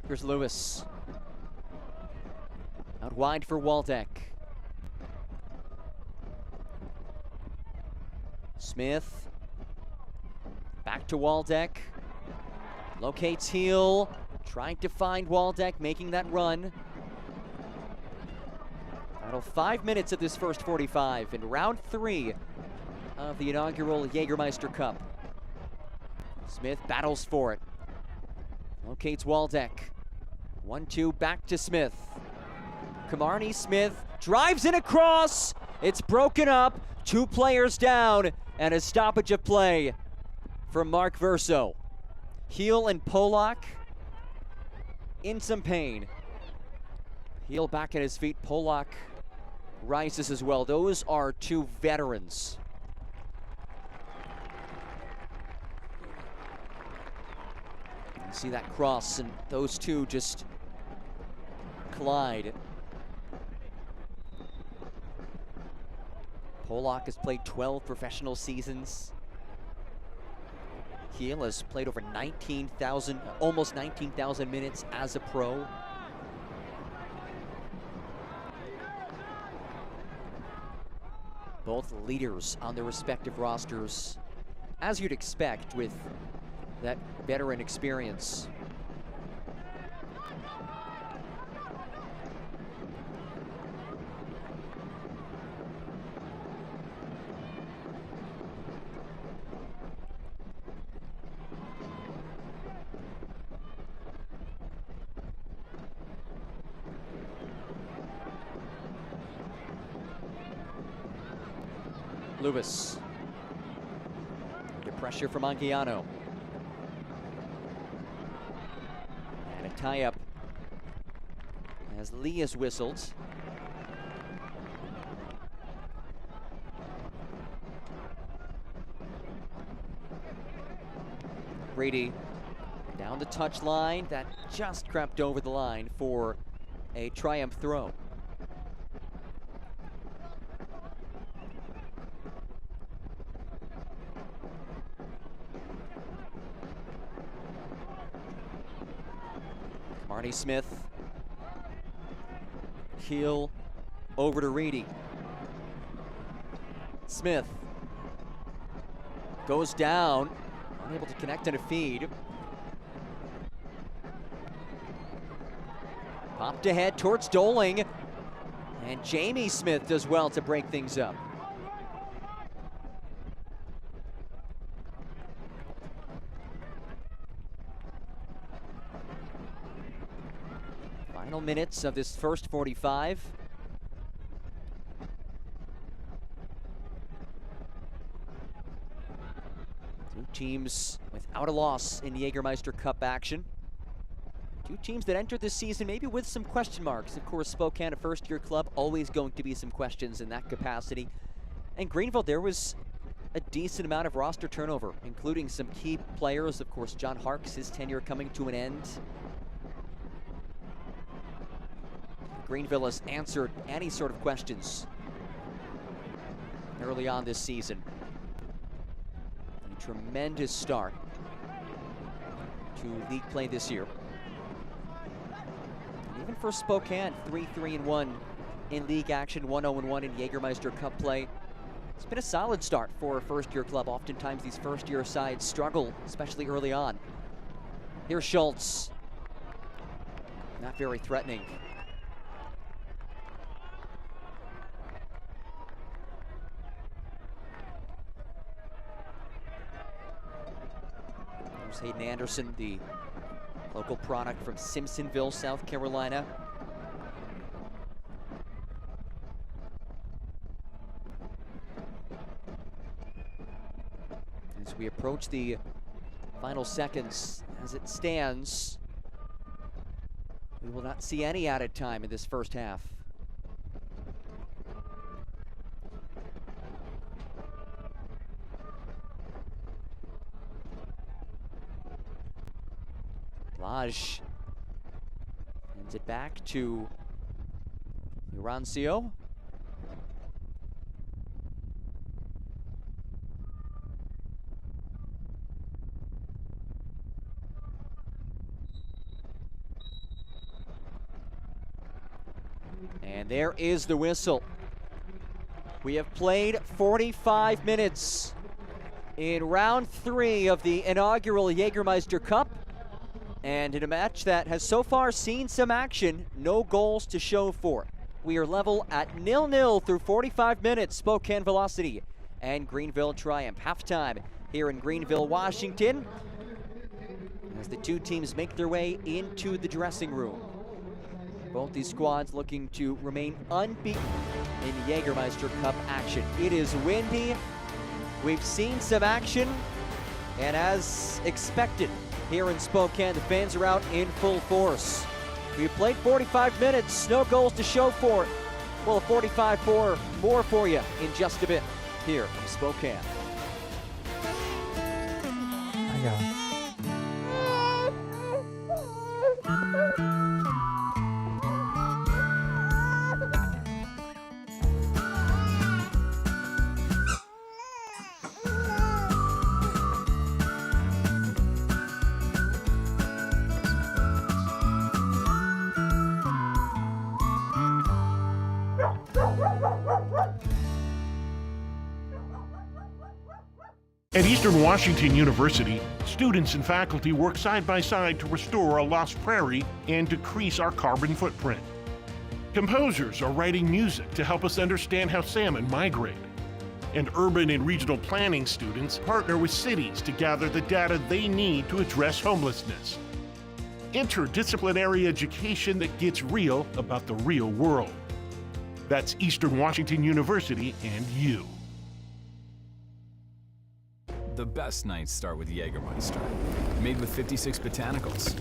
Here's Lewis. Out wide for Waldeck. Smith. Back to Waldeck. Locates Heel. Trying to find Waldeck, making that run. Final 5 minutes of this first 45 in round 3 of the inaugural Jägermeister Cup. Smith battles for it. Locates Waldeck. 1-2 back to Smith. Kamarni Smith drives in across. It's broken up. 2 players down and a stoppage of play for Mark Verso. Heel and Polak in some pain. Heel back at his feet. Polak rises as well. Those are 2 veterans. You see that cross, and those 2 just collide. Polak has played 12 professional seasons. Heel has played over 19,000, almost 19,000 minutes as a pro. Both leaders on their respective rosters, as you'd expect with that veteran experience. Lewis. Under pressure from Anguiano. And a tie-up as Lee is whistled. Brady down the touch line. That just crept over the line for a triumph throw. Marty Smith. Heel over to Reedy. Smith goes down, unable to connect on a feed. Popped ahead towards Doling, and Jamie Smith does well to break things up. Final minutes of this first 45. Two teams without a loss in Jägermeister Cup action. Two teams that entered this season maybe with some question marks. Of course, Spokane, a first-year club, always going to be some questions in that capacity. And Greenville, there was a decent amount of roster turnover, including some key players. Of course, John Harkes, his tenure coming to an end. Greenville has answered any sort of questions early on this season. A tremendous start to league play this year. And even for Spokane, 3-3-1 in league action, 1-0-1 in Jägermeister Cup play. It's been a solid start for a first-year club. Oftentimes these first-year sides struggle, especially early on. Here's Schultz. Not very threatening. There's Hayden Anderson, the local product from Simpsonville, South Carolina. As we approach the final seconds, as it stands, we will not see any added time in this first half. Lage hands it back to Mirancio. And there is the whistle. We have played 45 minutes in round 3 of the inaugural Jägermeister Cup. And in a match that has so far seen some action, no goals to show for it. We are level at 0-0 through 45 minutes. Spokane Velocity and Greenville Triumph. Halftime here in Greenville, Washington, as the two teams make their way into the dressing room. Both these squads looking to remain unbeaten in Jägermeister Cup action. It is windy. We've seen some action, and as expected, here in Spokane, the fans are out in full force. We've played 45 minutes, no goals to show for it. Well, 45 more for you in just a bit here from Spokane. I got it. At Eastern Washington University, students and faculty work side by side to restore a lost prairie and decrease our carbon footprint. Composers are writing music to help us understand how salmon migrate. And urban and regional planning students partner with cities to gather the data they need to address homelessness. Interdisciplinary education that gets real about the real world. That's Eastern Washington University and you. The best nights start with Jägermeister. Made with 56 botanicals.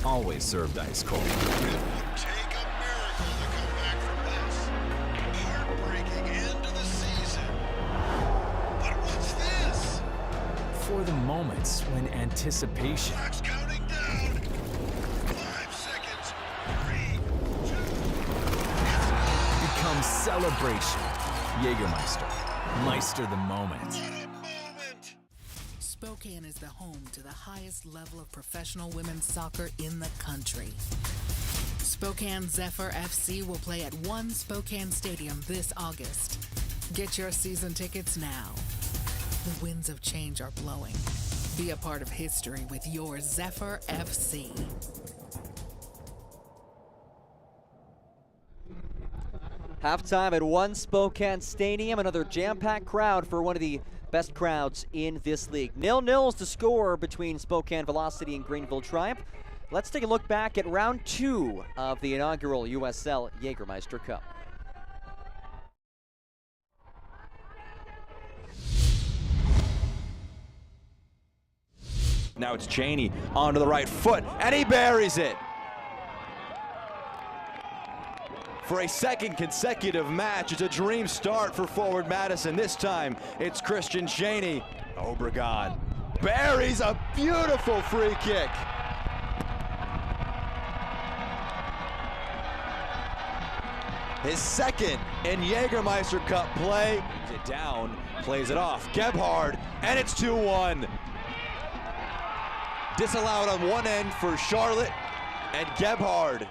Always served ice cold. It would take a miracle to come back from this. Heartbreaking end to the season. But what's this? For the moments when anticipation Clock's counting down. 5 seconds. 3, 2. becomes celebration. Jägermeister. Meister the moment. What a moment. Spokane is the home to the highest level of professional women's soccer in the country. Spokane Zephyr FC will play at One Spokane Stadium this August. Get your season tickets now. The winds of change are blowing. Be a part of history with your Zephyr FC. Halftime at One Spokane Stadium. Another jam-packed crowd for one of the best crowds in this league. 0-0 is the score between Spokane Velocity and Greenville Triumph. Let's take a look back at round 2 of the inaugural USL Jägermeister Cup. Now it's Cheney onto the right foot, and he buries it. For a second consecutive match, it's a dream start for forward Madison. This time, it's Christian Cheney. Obregon buries a beautiful free kick. His second in Jägermeister Cup play. It down, plays it off. Gebhard, and it's 2-1. Disallowed on one end for Charlotte, and Gebhard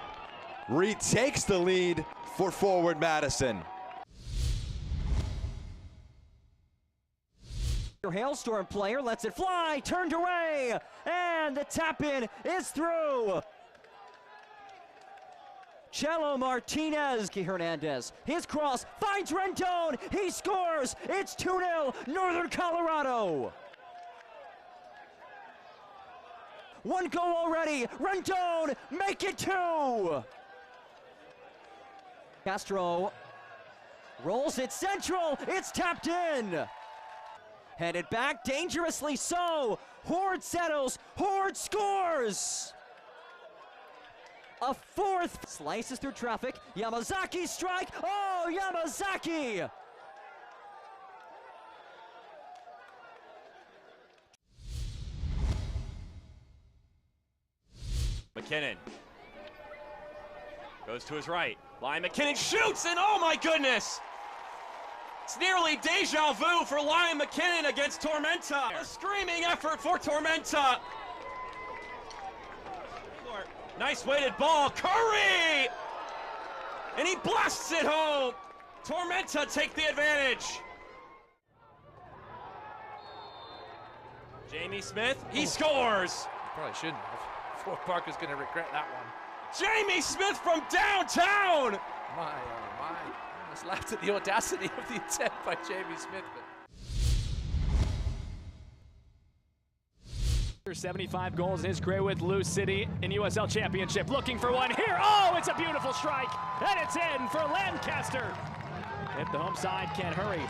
retakes the lead for forward Madison. Your Hailstorm player lets it fly, turned away, and the tap-in is through. Chelo Martinez, Hernandez, his cross finds Rendon, he scores, it's 2-0, Northern Colorado. One goal already, Rendon, make it 2. Castro rolls it central, it's tapped in. Headed back, dangerously so. Horde settles, Horde scores! A fourth slices through traffic, Yamazaki strike, oh, Yamazaki! McKinnon goes to his right. Lion McKinnon shoots, and oh my goodness! It's nearly deja vu for Lion McKinnon against Tormenta. A screaming effort for Tormenta. Nice weighted ball, Curry! And he blasts it home. Tormenta take the advantage. Jamie Smith, he scores. Probably shouldn't have. Fort Parker's going to regret that one. Jamie Smith from downtown. My, oh my. I almost laughed at the audacity of the attempt by Jamie Smith. But 75 goals in his career with Lou City in USL Championship. Looking for one here. Oh, it's a beautiful strike. And it's in for Lancaster. Hit the home side, can't hurry.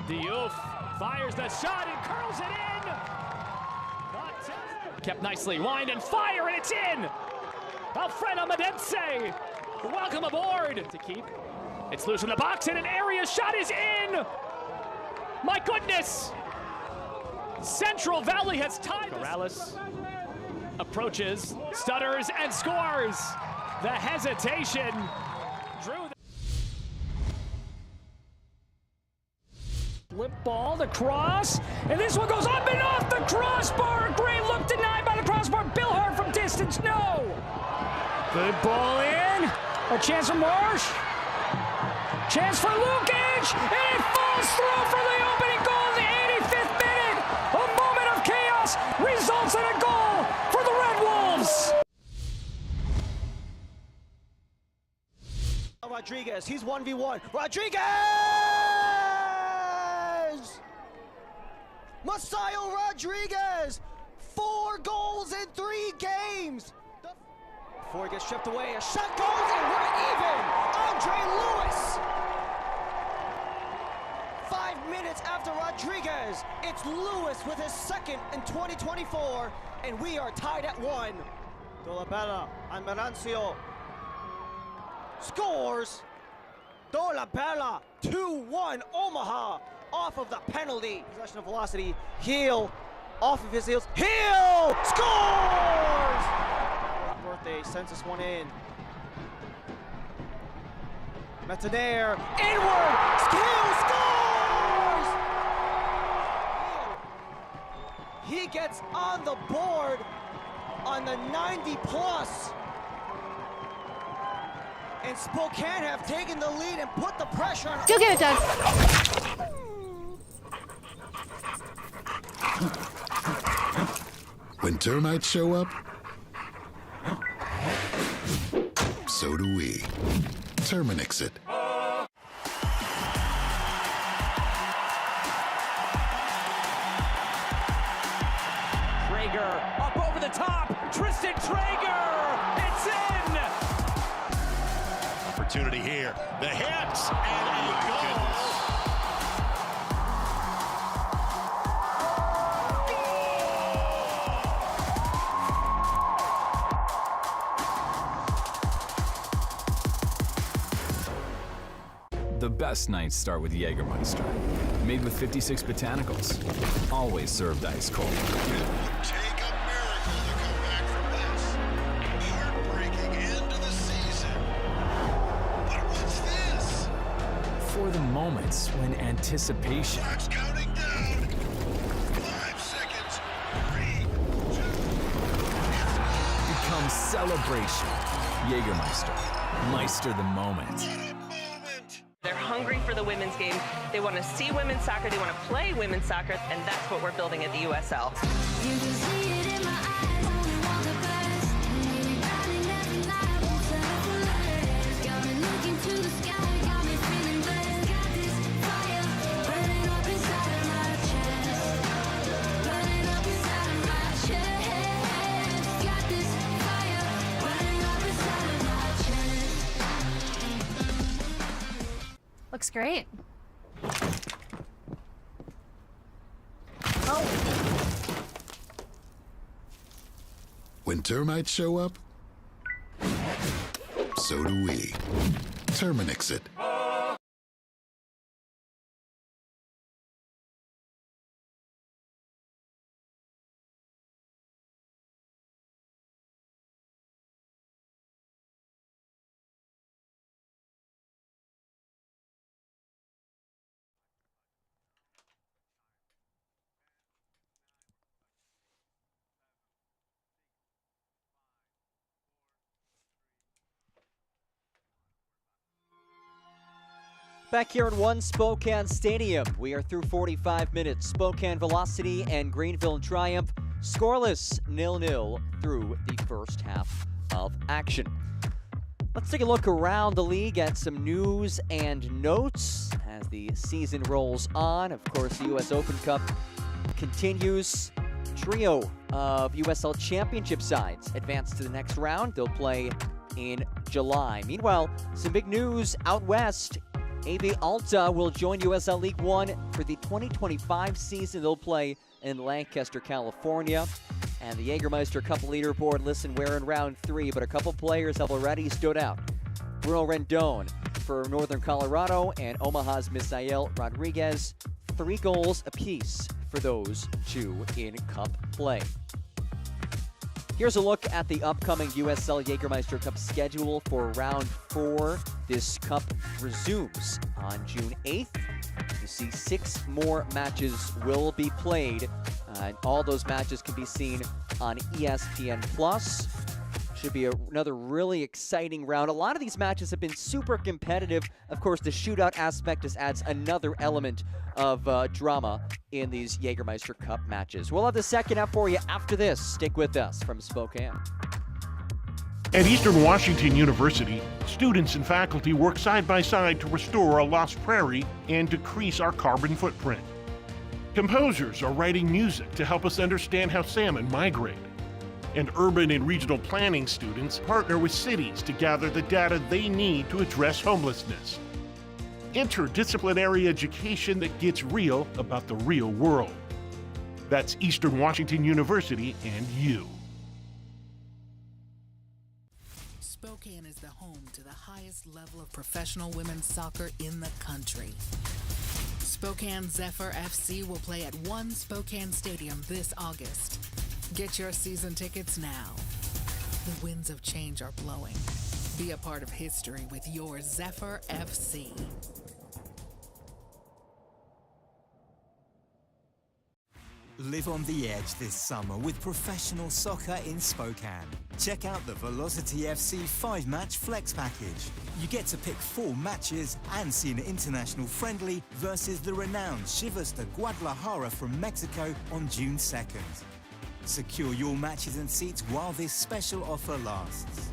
Diouf fires the shot and curls it in. Kept nicely, wind and fire, and it's in. Alfredo Medense, welcome aboard. To keep, it's loose in the box, and an area shot is in. My goodness. Central Valley has tied. Corrales approaches, stutters, and scores. The hesitation drew. Flip ball, the cross, and this one goes up and off the crossbar. Great look denied by the crossbar. Bill Hart from distance, no. Good ball in. A chance for Marsh. Chance for Lukic, and it falls through for the opening goal in the 85th minute. A moment of chaos results in a goal for the Red Wolves. Rodriguez, he's 1v1. Rodriguez! Masayo Rodriguez! 4 goals in 3 games! Before he gets stripped away, a shot goes and we're even! Andre Lewis! 5 minutes after Rodriguez, it's Lewis with his second in 2024, and we are tied at 1. Dolabella and Merancio scores! Dolabella, 2-1 Omaha off of the penalty. Possession of velocity, Heel off of his heels, Heel scores! Birthday sends this one in. Metaner, inward, Heel scores! He gets on the board on the 90 plus. And Spokane have taken the lead and put the pressure on. Still get it done. When termites show up, so do we. Terminix it. Traeger up over the top. Tristan Traeger. It's in. Opportunity here. The hits and a goal. The best nights start with Jägermeister. Made with 56 botanicals. Always served ice cold. Take a miracle to come back from this. Heartbreaking end to the season. But what's this? For the moments when anticipation Clock's counting down. 5 seconds. 3, 2, becomes celebration. Jägermeister. Meister the moment. what a moment. They're hungry for the women's game. They want to see women's soccer. They want to play women's soccer, and that's what we're building at the USL. You can see it in my eyes. Only want the best. Running every night, won't settle for less. Got me looking to the sky, got me feeling blessed. Got this fire burning up inside of my chest. Burning up inside of my chest. Got this fire burning up inside of my chest. Looks great. When termites show up, so do we. Terminix it. Back here in One Spokane Stadium, we are through 45 minutes. Spokane Velocity and Greenville Triumph scoreless 0-0 through the first half of action. Let's take a look around the league at some news and notes as the season rolls on. Of course, the U.S. Open Cup continues. Trio of USL Championship sides advance to the next round. They'll play in July. Meanwhile, some big news out west. AV Alta will join USL League One for the 2025 season. They'll play in Lancaster, California. And the Jägermeister Cup leaderboard, listen, we're in round 3, but a couple players have already stood out. Bruno Rendon for Northern Colorado and Omaha's Misael Rodriguez. 3 goals apiece for those two in Cup play. Here's a look at the upcoming USL Jägermeister Cup schedule for round 4. This cup resumes on June 8th. You see 6 more matches will be played, and all those matches can be seen on ESPN+. Should be another really exciting round. A lot of these matches have been super competitive. Of course, the shootout aspect just adds another element of drama in these Jägermeister Cup matches. We'll have the second half for you after this. Stick with us from Spokane. At Eastern Washington University, students and faculty work side by side to restore a lost prairie and decrease our carbon footprint. Composers are writing music to help us understand how salmon migrate. And urban and regional planning students partner with cities to gather the data they need to address homelessness. Interdisciplinary education that gets real about the real world. That's Eastern Washington University and you. Spokane is the home to the highest level of professional women's soccer in the country. Spokane Zephyr FC will play at One Spokane Stadium this August. Get your season tickets now. The winds of change are blowing. Be a part of history with your Zephyr FC. Live on the edge this summer with professional soccer in Spokane. Check out the Velocity FC 5-match flex package. You get to pick 4 matches and see an international friendly versus the renowned Chivas de Guadalajara from Mexico on June 2nd. Secure your matches and seats while this special offer lasts.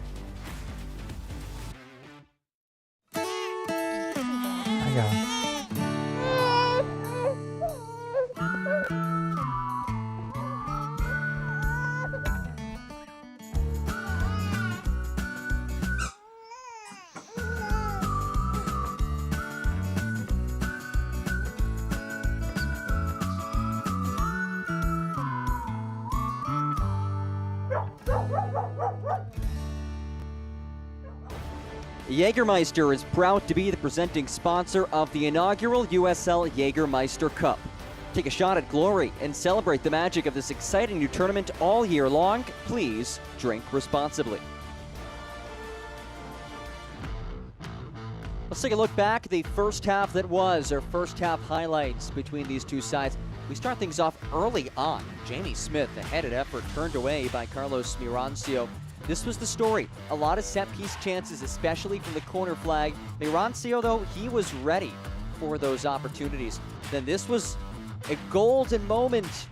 I got it. Jägermeister is proud to be the presenting sponsor of the inaugural USL Jägermeister Cup. Take a shot at glory and celebrate the magic of this exciting new tournament all year long. Please drink responsibly. Let's take a look back at the first half that was, our first half highlights between these two sides. We start things off early on. Jamie Smith, a headed effort turned away by Carlos Mirancio. This was the story. A lot of set-piece chances, especially from the corner flag. Mirancio, though, he was ready for those opportunities. Then this was a golden moment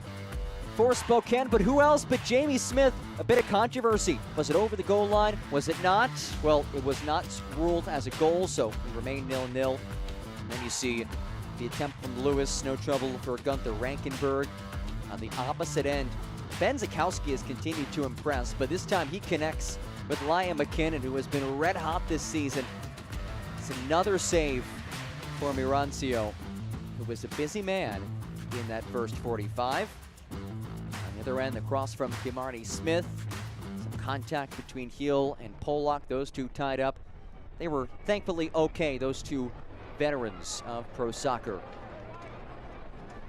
for Spokane, but who else but Jamie Smith? A bit of controversy. Was it over the goal line? Was it not? Well, it was not ruled as a goal, so it remained 0-0. And then you see the attempt from Lewis. No trouble for Gunther Rankenberg. On the opposite end, Ben Zakowski has continued to impress, but this time he connects with Liam McKinnon, who has been red hot this season. It's another save for Mirancio, who was a busy man in that first 45. On the other end, the cross from Kimarni Smith. Some contact between Heel and Pollock, those two tied up. They were thankfully okay, those two veterans of pro soccer.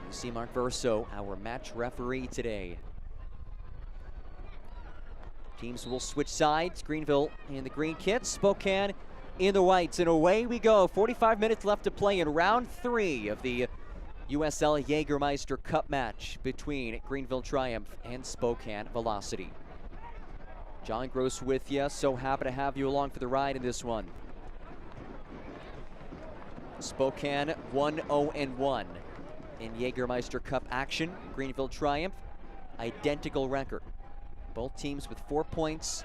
You see Mark Verso, our match referee today. Teams will switch sides. Greenville in the green kits, Spokane in the whites, and away we go. 45 minutes left to play in round 3 of the USL Jägermeister Cup match between Greenville Triumph and Spokane Velocity. John Gross with you. So happy to have you along for the ride in this one. Spokane 1-0-1 in Jägermeister Cup action. Greenville triumph, identical record. Both teams with 4 points.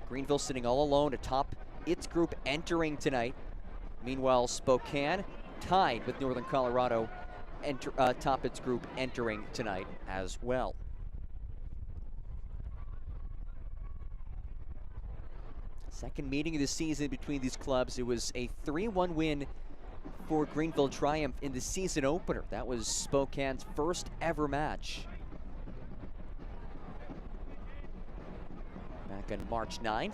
Greenville sitting all alone atop its group entering tonight. Meanwhile, Spokane tied with Northern Colorado atop its group entering tonight as well. Second meeting of the season between these clubs. It was a 3-1 win for Greenville Triumph in the season opener. That was Spokane's first ever match. Back on March 9th.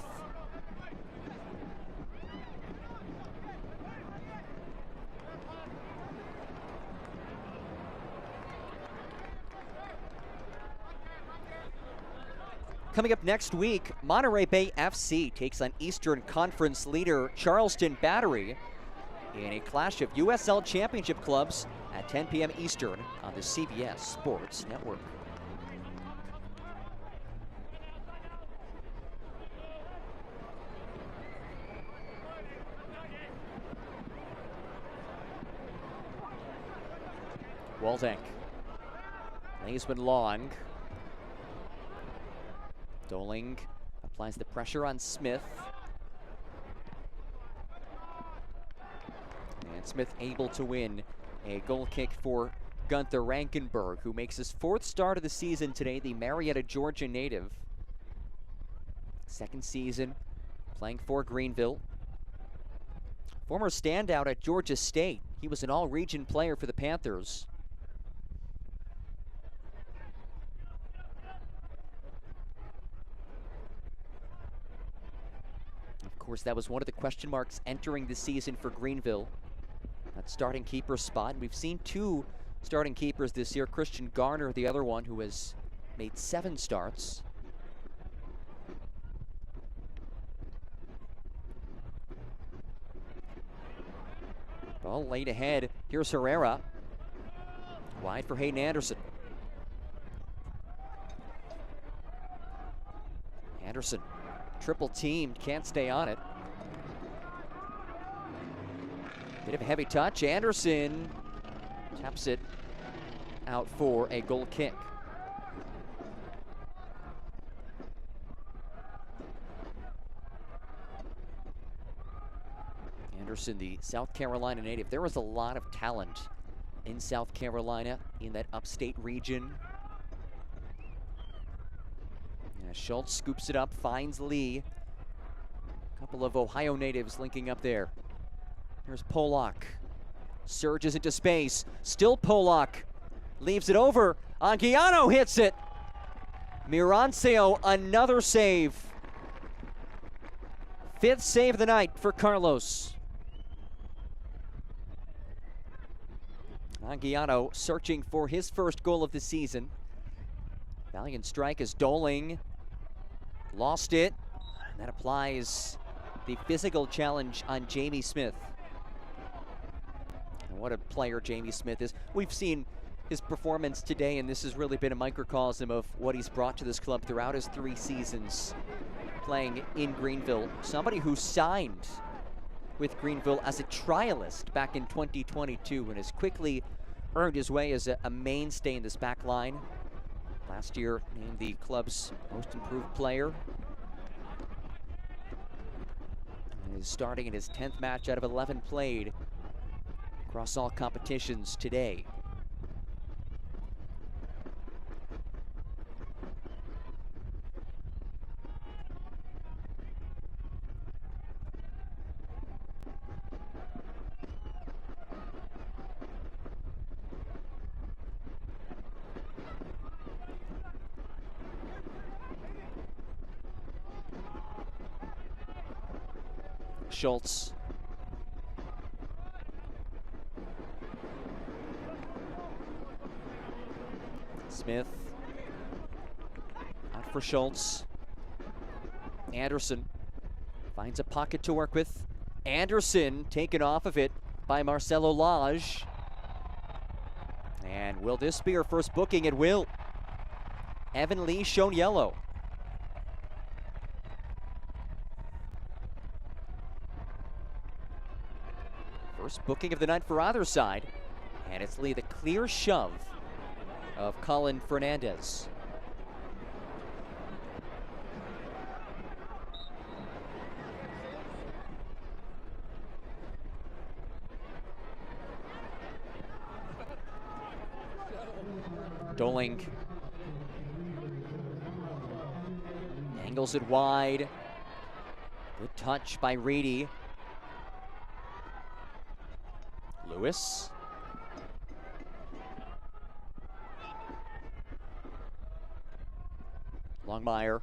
Coming up next week, Monterey Bay FC takes on Eastern Conference leader Charleston Battery in a clash of USL Championship clubs at 10 p.m. Eastern on the CBS Sports Network. Waldeck lays one long. Doling applies the pressure on Smith. And Smith able to win a goal kick for Gunther Rankenberg, who makes his 4th start of the season today, the Marietta, Georgia native. 2nd season playing for Greenville. Former standout at Georgia State. He was an all-region player for the Panthers. Of course, that was one of the question marks entering the season for Greenville. That starting keeper spot. We've seen 2 starting keepers this year. Christian Garner, the other one, who has made 7 starts. Ball laid ahead. Here's Herrera. Wide for Hayden Anderson. Anderson, triple teamed, can't stay on it. Bit of a heavy touch. Anderson taps it out for a goal kick. Anderson, the South Carolina native. There was a lot of talent in South Carolina, in that upstate region. Schultz scoops it up, finds Lee. A couple of Ohio natives linking up there. Here's Polak. Surges into space. Still Polak. Leaves it over. Anguiano hits it. Mirancio, another save. 5th save of the night for Carlos. Anguiano searching for his first goal of the season. Valiant strike as Doling lost it. And that applies the physical challenge on Jamie Smith. And what a player Jamie Smith is. We've seen his performance today, and this has really been a microcosm of what he's brought to this club throughout his 3 seasons playing in Greenville. Somebody who signed with Greenville as a trialist back in 2022 and has quickly earned his way as a mainstay in this back line. Last year, named the club's most improved player. And is starting in his 10th match out of 11 played across all competitions today. Schultz. Smith. Out for Schultz. Anderson finds a pocket to work with. Anderson taken off of it by Marcelo Lage. And will this be her first booking? It will. Evan Lee shown yellow. First booking of the night for either side, and it's the clear shove of Colin Fernandez. Doling angles it wide. Good touch by Reedy. Lewis. Longmire.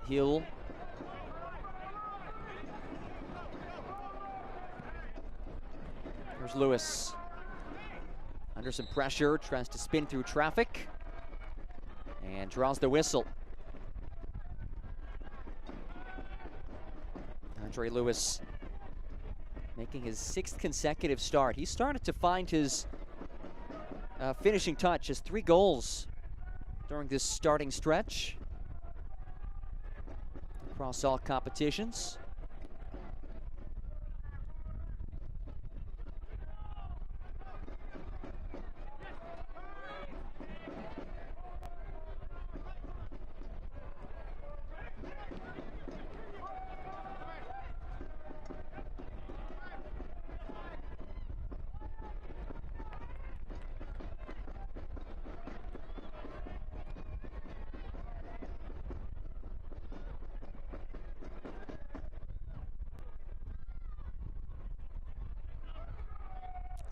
Hill. Here's Lewis. Under some pressure, tries to spin through traffic and draws the whistle. Andre Lewis making his 6th consecutive start. He started to find his finishing touch, his 3 goals during this starting stretch across all competitions.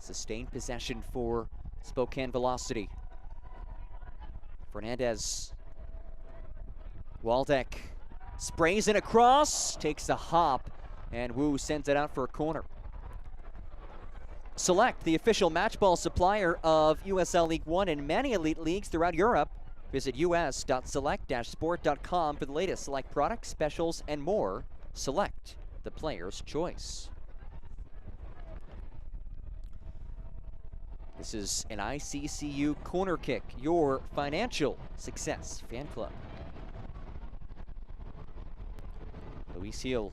Sustained possession for Spokane Velocity. Fernandez. Waldeck sprays it across, takes a hop, and Wu sends it out for a corner. Select, the official match ball supplier of USL League One and many elite leagues throughout Europe. Visit us.select-sport.com for the latest Select products, specials, and more. Select, the player's choice. This is an ICCU corner kick, your financial success fan club. Luis Hill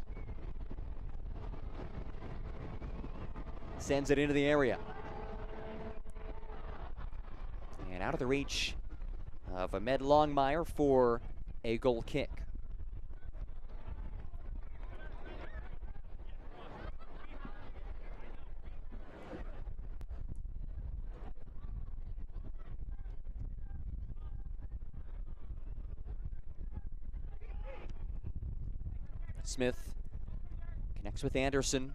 sends it into the area. And out of the reach of Ahmed Longmire for a goal kick. Smith connects with Anderson.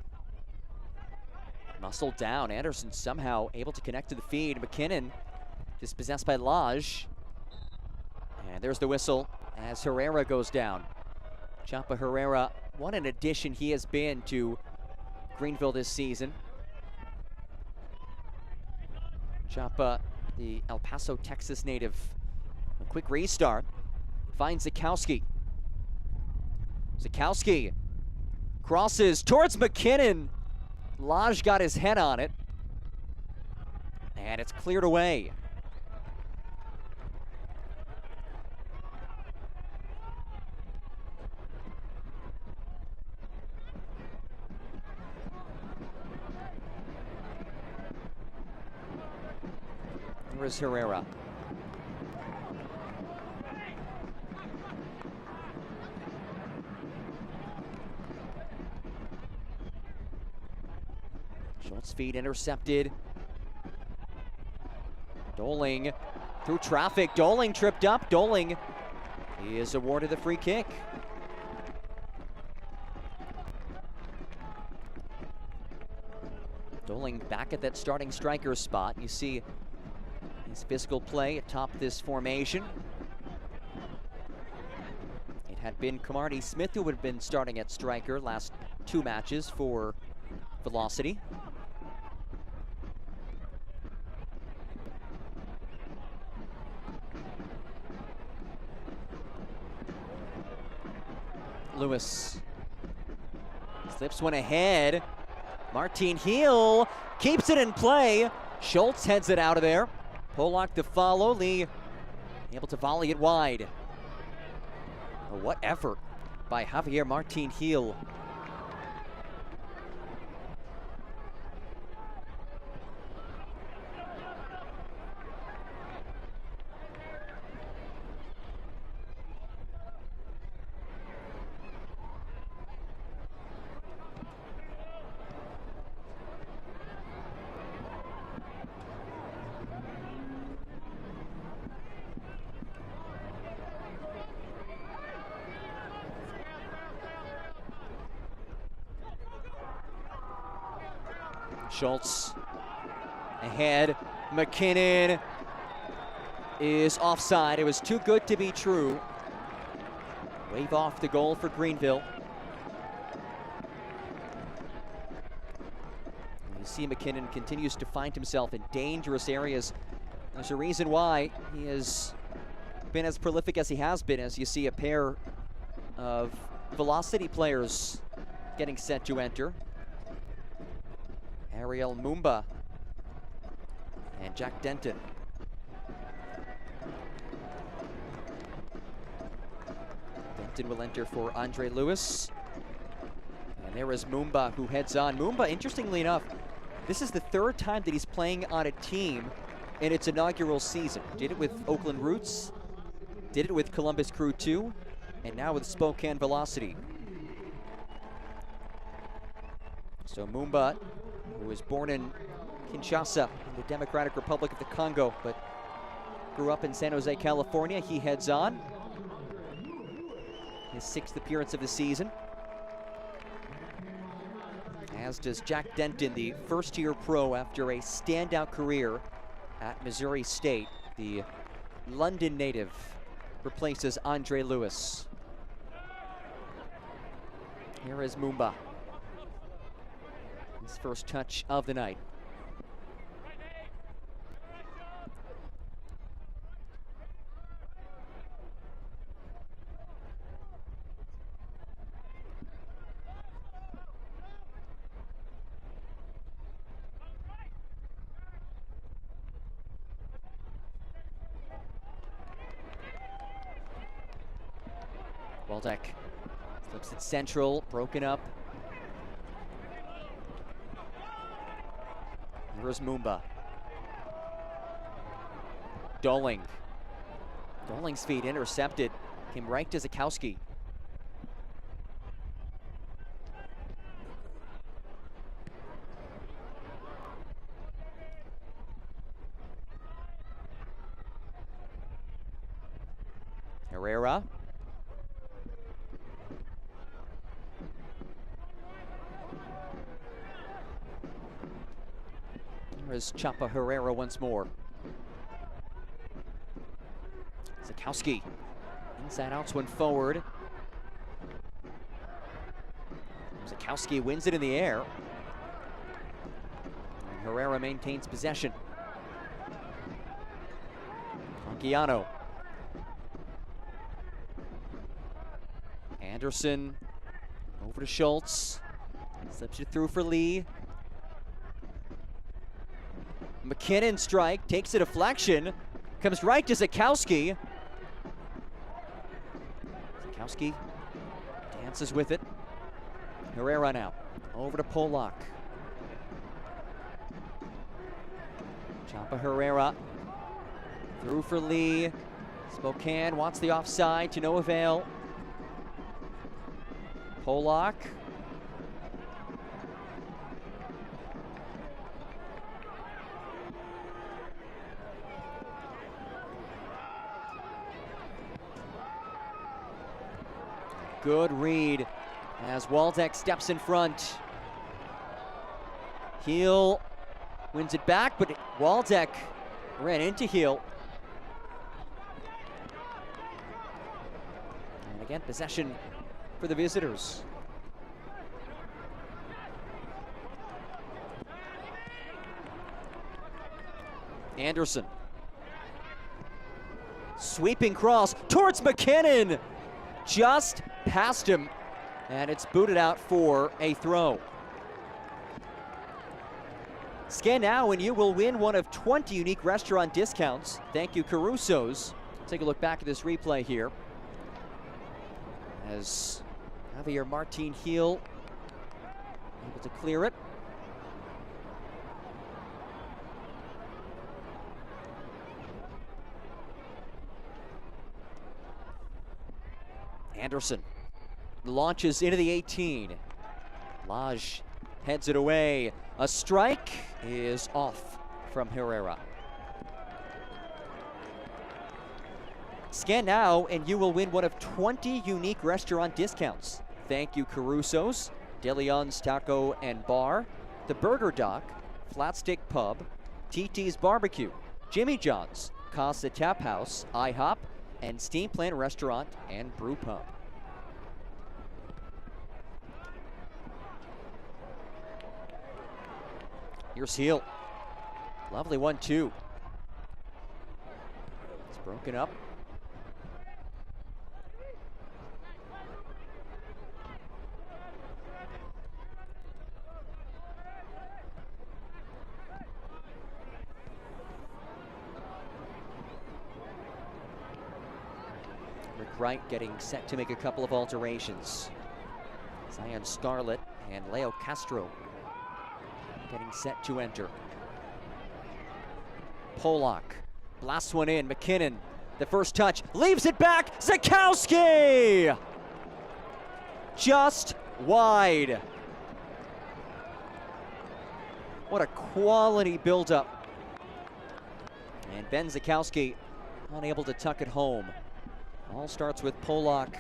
Muscled down. Anderson somehow able to connect to the feed. McKinnon dispossessed by Lage. And there's the whistle as Herrera goes down. Chapa Herrera, what an addition he has been to Greenville this season. Chapa, the El Paso, Texas native. A quick restart. Finds Zukowski. Zukowski crosses towards McKinnon. Lage got his head on it. And it's cleared away. Here's Herrera. Schultz feed intercepted. Doling through traffic. Doling tripped up. Doling is awarded the free kick. Doling back at that starting striker spot. You see his physical play atop this formation. It had been Camardi Smith who would have been starting at striker last 2 matches for Velocity. Lewis slips one ahead. Martin Heel keeps it in play. Schultz heads it out of there. Pollock to follow. Lee able to volley it wide. Oh, what effort by Javier Martin Heel. Schultz ahead. McKinnon is offside. It was too good to be true. Wave off the goal for Greenville. You see McKinnon continues to find himself in dangerous areas. There's a reason why he has been as prolific as he has been, as you see a pair of velocity players getting set to enter. Ariel Mumba and Jack Denton. Denton will enter for Andre Lewis. And there is Mumba, who heads on. Mumba, interestingly enough, this is the third time that he's playing on a team in its inaugural season. Did it with Oakland Roots, did it with Columbus Crew 2, and now with Spokane Velocity. So Mumba, who was born in Kinshasa, in the Democratic Republic of the Congo, but grew up in San Jose, California, he heads on. His 6th appearance of the season. As does Jack Denton, the first-year pro after a standout career at Missouri State. The London native replaces Andre Lewis. Here is Mumba. His first touch of the night. Waldeck flips it central, broken up. Here's Mumba. Doling. Doling's feet intercepted. Came right to Zakowski. Herrera. There's Chapa Herrera once more. Zakowski. Inside outs one forward. Zakowski wins it in the air. And Herrera maintains possession. Conquiano. Anderson over to Schultz. Slips it through for Lee. McKinnon strike, takes a deflection, comes right to Zakowski. Zakowski dances with it. Herrera now, over to Polak. Chapa Herrera, through for Lee. Spokane wants the offside, to no avail. Polak. Good read as Waldeck steps in front. Heel wins it back, but Waldeck ran into Heel. And again, possession for the visitors. Anderson. Sweeping cross towards McKinnon. Just past him, and it's booted out for a throw. Scan now and you will win one of 20 unique restaurant discounts. Thank you, Caruso's. Take a look back at this replay here. As Javier Martin Heel able to clear it. Anderson launches into the 18. Lage heads it away. A strike is off from Herrera. Scan now and you will win one of 20 unique restaurant discounts. Thank you, Caruso's, De Leon's Taco and Bar, the Burger Dock, Flat Stick Pub, TT's Barbecue, Jimmy John's, Casa Tap House, IHOP, and Steam Plant Restaurant and Brew Pub. Here's Heel. Lovely 1-2. It's broken up. Rick Wright getting set to make a couple of alterations. Zion Scarlett and Leo Castro getting set to enter. Polak blasts one in. McKinnon, the first touch, leaves it back. Zakowski! Just wide. What a quality buildup. And Ben Zakowski unable to tuck it home. All starts with Polak.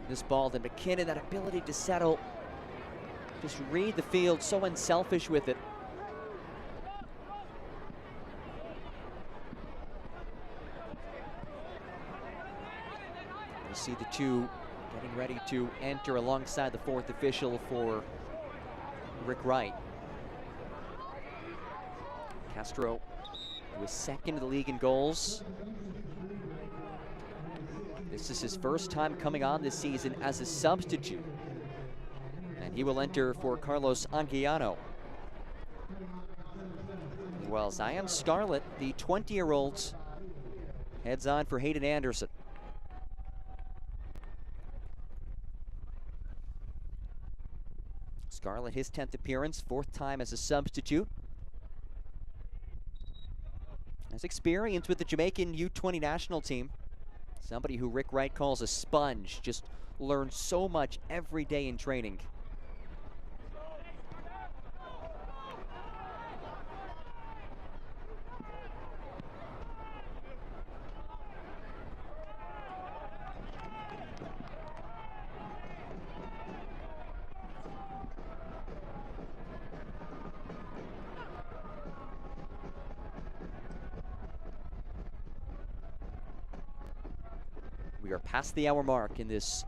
This ball, then McKinnon, that ability to settle. Just read the field, so unselfish with it. You see the two getting ready to enter alongside the fourth official for Rick Wright. Castro, who is second in the league in goals. This is his first time coming on this season as a substitute. And he will enter for Carlos Anguiano. While Zion Scarlett, the 20-year-old, heads on for Hayden Anderson. Scarlett, his 10th appearance, 4th time as a substitute. Has experience with the Jamaican U20 national team. Somebody who Rick Wright calls a sponge, just learns so much every day in training. We are past the hour mark in this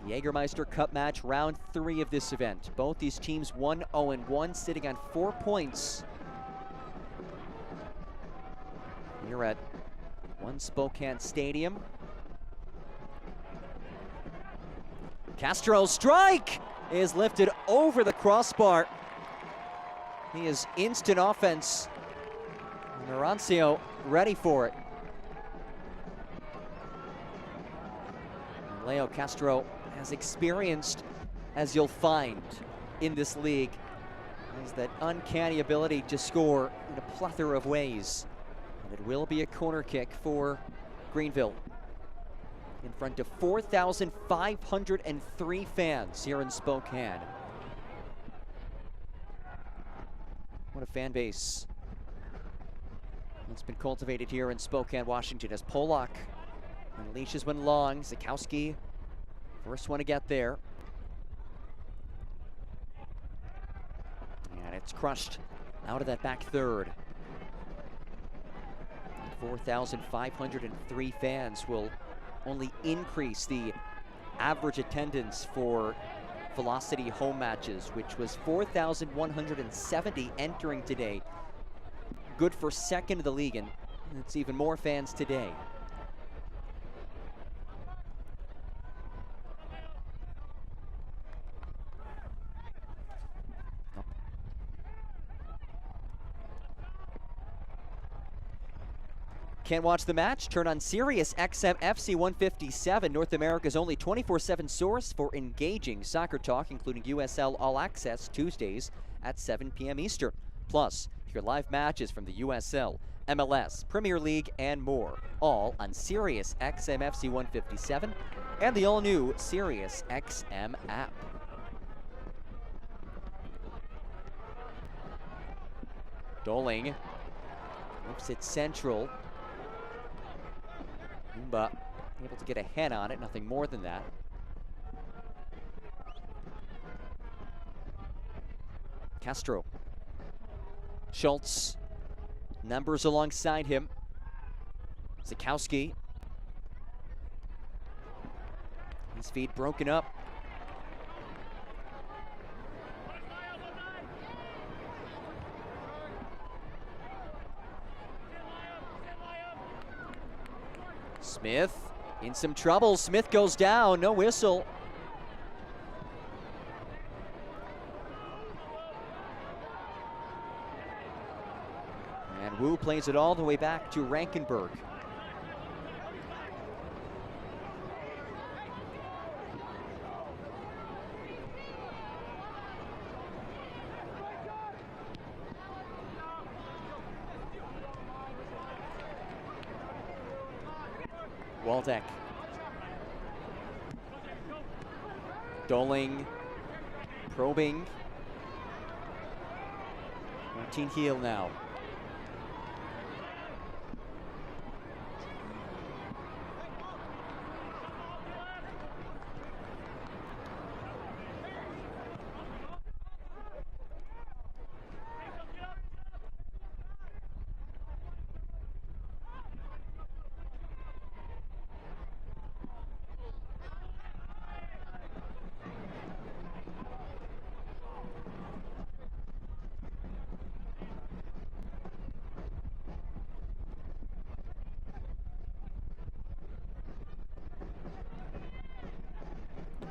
Jägermeister Cup match, round 3 of this event. Both these teams 1-0-1, sitting on 4 points here at One Spokane Stadium. Castro's strike is lifted over the crossbar. He is instant offense. Mirancio ready for it. Leo Castro, as experienced as you'll find in this league, has that uncanny ability to score in a plethora of ways. And it will be a corner kick for Greenville in front of 4,503 fans here in Spokane. What a fan base that's been cultivated here in Spokane, Washington, as Polak unleashes one long. Zakowski, first one to get there. And it's crushed out of that back third. 4,503 fans will only increase the average attendance for Velocity home matches, which was 4,170 entering today. Good for second in the league, and it's even more fans today. Can't watch the match? Turn on Sirius XM FC 157, North America's only 24/7 source for engaging soccer talk, including USL All Access Tuesdays at 7 p.m. Eastern. Plus, hear live matches from the USL, MLS, Premier League, and more, all on Sirius XM FC 157 and the all-new Sirius XM app. Doling looks it central. Umba able to get a head on it, nothing more than that. Castro Schultz, numbers alongside him. Zakowski. His feet broken up. Smith in some trouble. Smith goes down, no whistle. And Wu plays it all the way back to Rankenberg. Waldeck. Doling. Probing. Martin Heel now.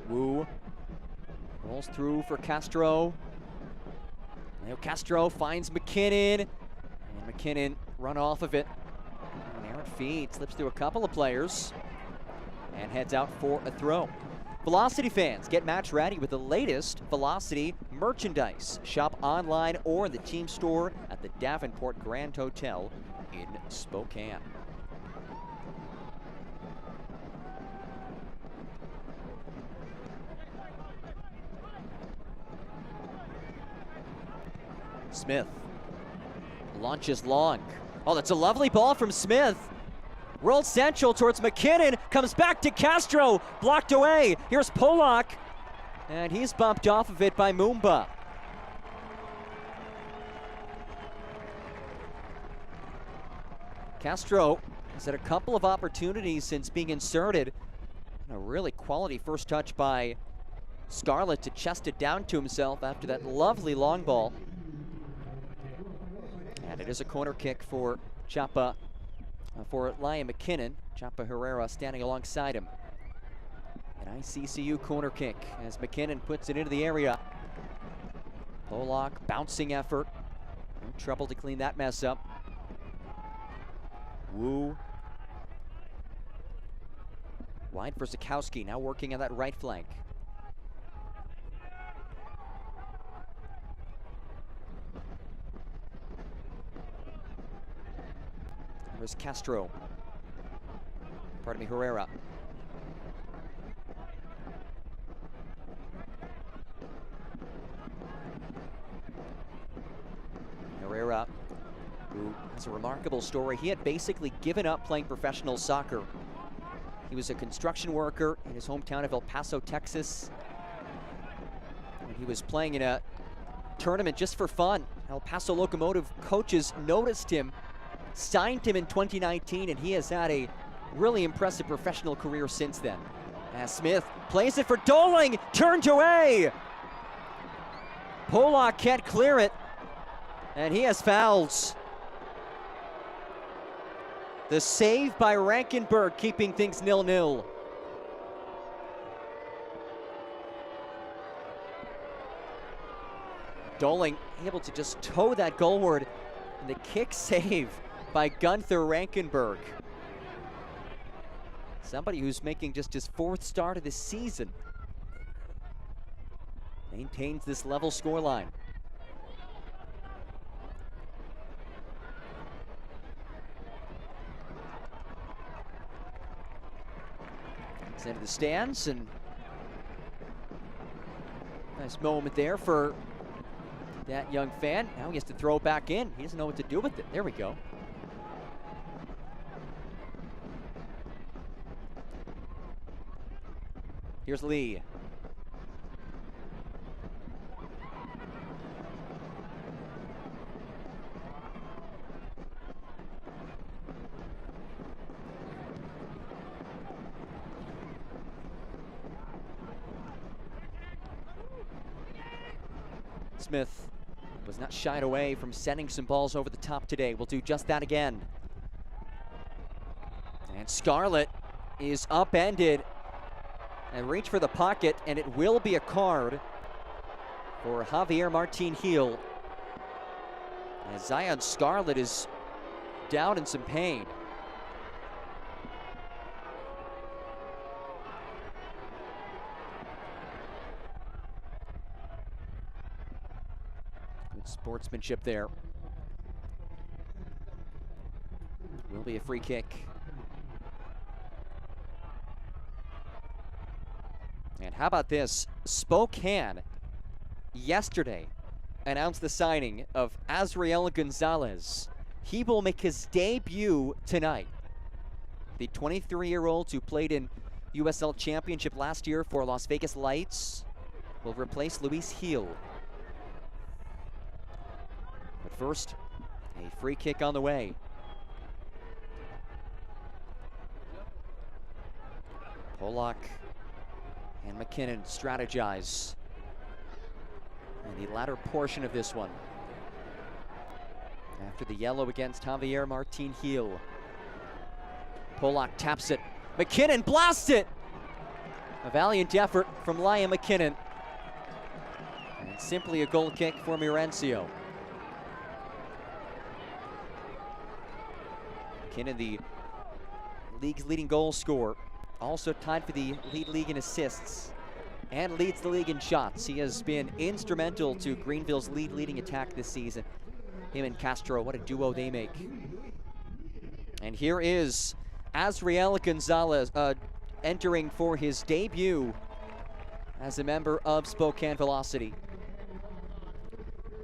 Wu rolls through for Castro. Now Castro finds McKinnon, and McKinnon run off of it. An errant feed, slips through a couple of players, and heads out for a throw. Velocity fans, get match ready with the latest Velocity merchandise. Shop online or in the team store at the Davenport Grand Hotel in Spokane. Smith launches long. Oh, that's a lovely ball from Smith. Rolled central towards McKinnon, comes back to Castro, blocked away. Here's Polak, and he's bumped off of it by Mumba. Castro has had a couple of opportunities since being inserted. A really quality first touch by Scarlett to chest it down to himself after that lovely long ball. And it is a corner kick for Chapa, for Liam McKinnon. Chapa Herrera standing alongside him. An ICCU corner kick as McKinnon puts it into the area. Polak, bouncing effort. No trouble to clean that mess up. Wu. Wide for Zakowski, now working on that right flank. There's Castro. Pardon me, Herrera. Herrera, who has a remarkable story. He had basically given up playing professional soccer. He was a construction worker in his hometown of El Paso, Texas. And he was playing in a tournament just for fun. El Paso Locomotive coaches noticed him, signed him in 2019, and he has had a really impressive professional career since then. As Smith plays it for Doling, turned away. Polak can't clear it, and he has fouls. The save by Rankenberg keeping things 0-0. Doling able to just toe that goalward, and the kick save by Gunther Rankenberg. Somebody who's making just his 4th start of the season. Maintains this level scoreline. It's into the stands, and nice moment there for that young fan. Now he has to throw it back in. He doesn't know what to do with it. There we go. Here's Lee. Smith was not shied away from sending some balls over the top today. We'll do just that again. And Scarlett is upended and reach for the pocket, and it will be a card for Javier Martin Gil. As Zion Scarlett is down in some pain. Good sportsmanship there. Will be a free kick. And how about this? Spokane yesterday announced the signing of Azriel Gonzalez. He will make his debut tonight. The 23-year-old who played in USL Championship last year for Las Vegas Lights will replace Luis Gil. But first, a free kick on the way. Polak and McKinnon strategize in the latter portion of this one. After the yellow against Javier Martin Gil. Polak taps it. McKinnon blasts it! A valiant effort from Liam McKinnon. And simply a goal kick for Mirancio. McKinnon, the league's leading goal scorer. Also tied for the league in assists and leads the league in shots. He has been instrumental to Greenville's leading attack this season. Him and Castro, what a duo they make. And here is Azriel Gonzalez entering for his debut as a member of Spokane Velocity.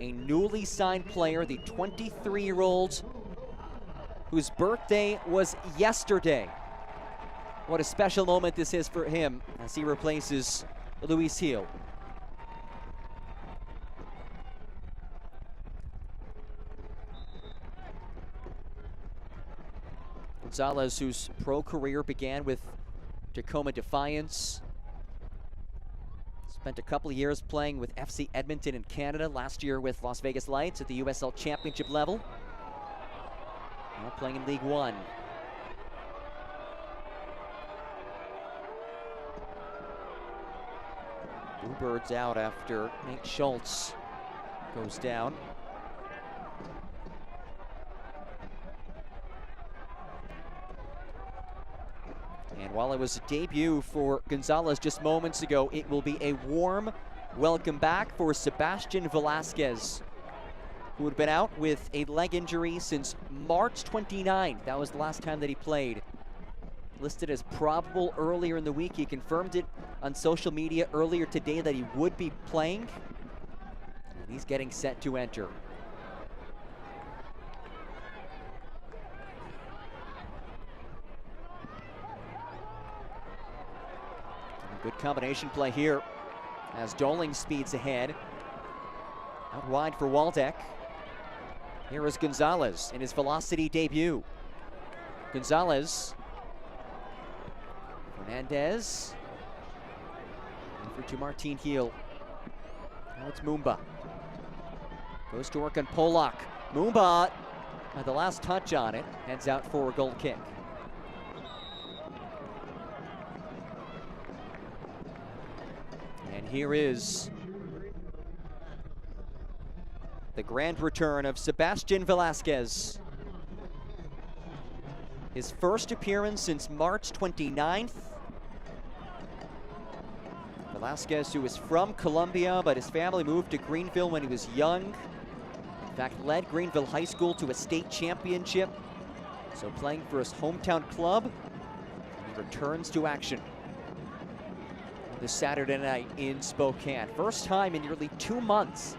A newly signed player, the 23-year-old whose birthday was yesterday. What a special moment this is for him as he replaces Luis Gil. Gonzalez, whose pro career began with Tacoma Defiance. Spent a couple of years playing with FC Edmonton in Canada, last year with Las Vegas Lights at the USL Championship level. Now playing in League One. Bluebirds out after Nate Schultz goes down. And while it was a debut for Gonzalez just moments ago, it will be a warm welcome back for Sebastian Velasquez, who had been out with a leg injury since March 29th. That was the last time that he played. Listed as probable earlier in the week. He confirmed it on social media earlier today that he would be playing. And he's getting set to enter. Good combination play here as Doling speeds ahead. Out wide for Waldeck. Here is Gonzalez in his Velocity debut. Gonzalez. Fernandez. Over to Martin Gil. Now it's Mumba. Goes to work on Polak. Mumba had the last touch on it. Heads out for a goal kick. And here is the grand return of Sebastian Velasquez. His first appearance since March 29th. Velasquez, who is from Colombia, but his family moved to Greenville when he was young. In fact, led Greenville High School to a state championship. So playing for his hometown club, he returns to action this Saturday night in Spokane. First time in nearly 2 months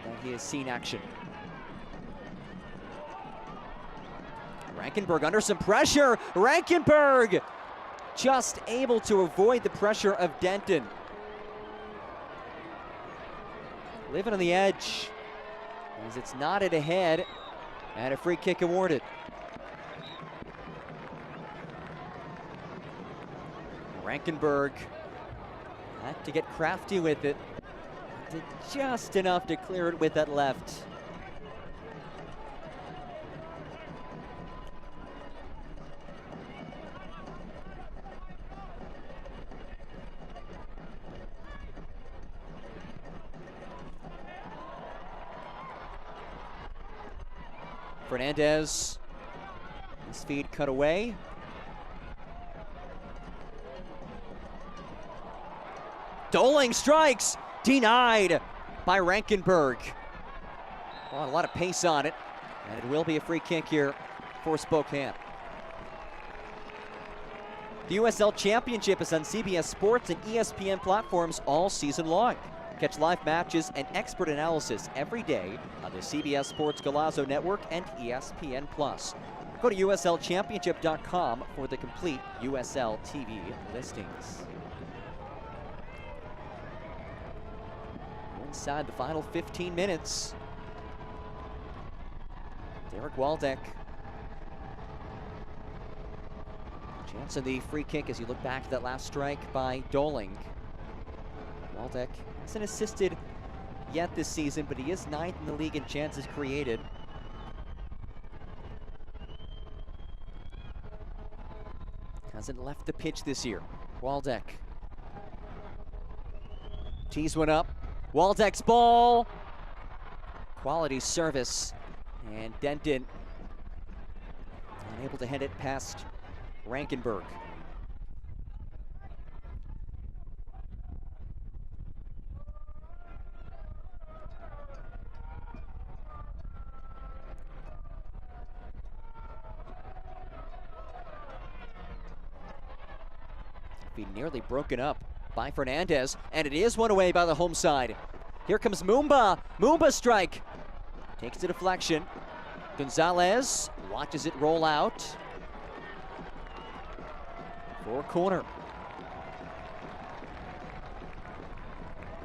that he has seen action. Rankenberg under some pressure. Rankenberg just able to avoid the pressure of Denton. Living on the edge as it's knotted ahead and a free kick awarded. Rankenberg had to get crafty with it. Did just enough to clear it with that left. Fernandez, his feed cut away. Doling strikes, denied by Rankenberg. Oh, a lot of pace on it, and it will be a free kick here for Spokane. The USL Championship is on CBS Sports and ESPN platforms all season long. Catch live matches and expert analysis every day on the CBS Sports Golazo Network and ESPN+. Go to USLChampionship.com for the complete USL TV listings. Inside the final 15 minutes, Derek Waldeck. Chance of the free kick as you look back to that last strike by Doling. Waldeck hasn't assisted yet this season, but he is 9th in the league in chances created. Hasn't left the pitch this year. Waldeck tees one up. Waldeck's ball. Quality service. And Denton unable to head it past Rankenberg. Be nearly broken up by Fernandez, and it is one away by the home side. Here comes Mumba. Mumba strike. Takes the deflection. Gonzalez watches it roll out. For corner.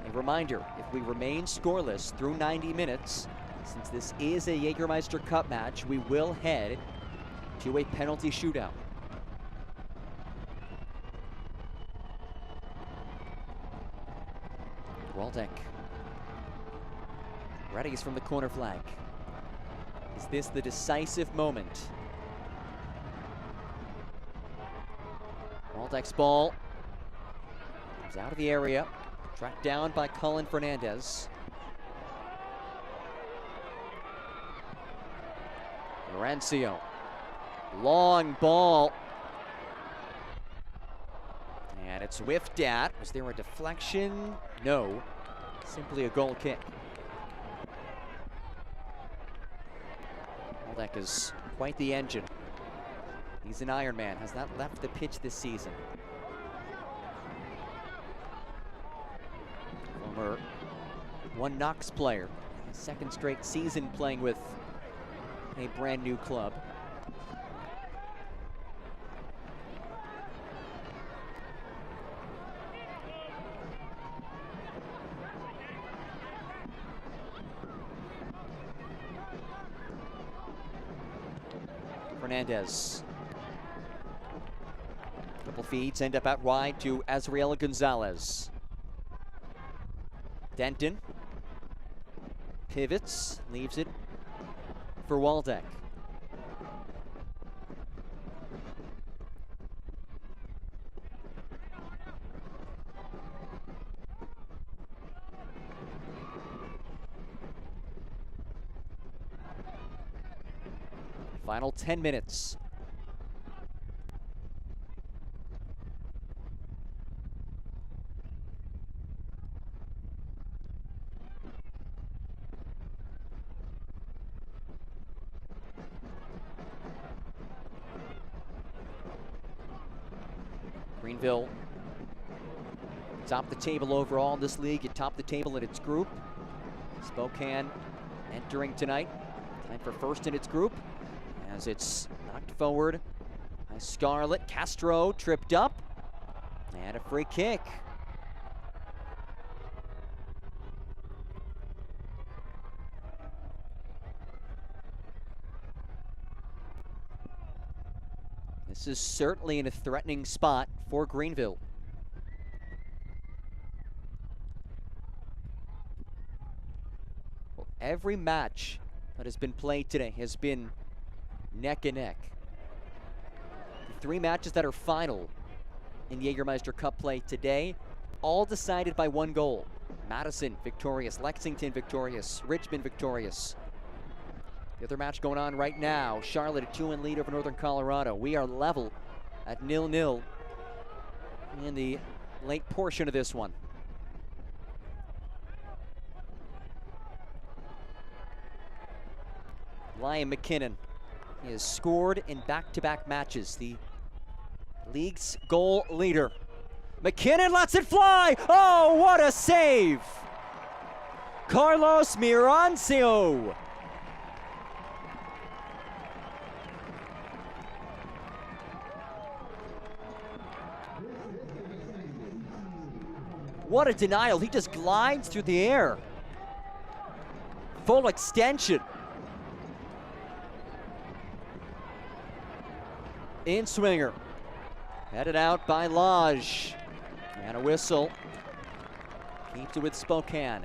A reminder, if we remain scoreless through 90 minutes, since this is a Jägermeister Cup match, we will head to a penalty shootout. Waldeck readies from the corner flag. Is this the decisive moment? Waldeck's ball comes out of the area, tracked down by Colin Fernandez. Laurencio, long ball. And it's whiffed at. Was there a deflection? No, simply a goal kick. Waldeck is quite the engine. He's an Iron Man, has not left the pitch this season. Former One Knox player, second straight season playing with a brand new club. Fernandez. Couple feeds end up out wide to Azriel Gonzalez. Denton pivots, leaves it for Waldeck. Final 10 minutes. Greenville, top the table overall in this league. It topped the table in its group. Spokane entering tonight, tied for first in its group. As it's knocked forward by Scarlett. Castro tripped up, and a free kick. This is certainly in a threatening spot for Greenville. Every match that has been played today has been neck and neck. The 3 matches that are final in Jägermeister Cup play today, all decided by 1 goal. Madison victorious, Lexington victorious, Richmond victorious. The other match going on right now, Charlotte a 2-1 lead over Northern Colorado. We are level at 0-0 in the late portion of this one. Liam McKinnon, he has scored in back-to-back matches. The league's goal leader. McKinnon lets it fly. Oh, what a save! Carlos Mirancio. What a denial. He just glides through the air. Full extension. In swinger. Headed out by Lodge. And a whistle. Keeps it with Spokane.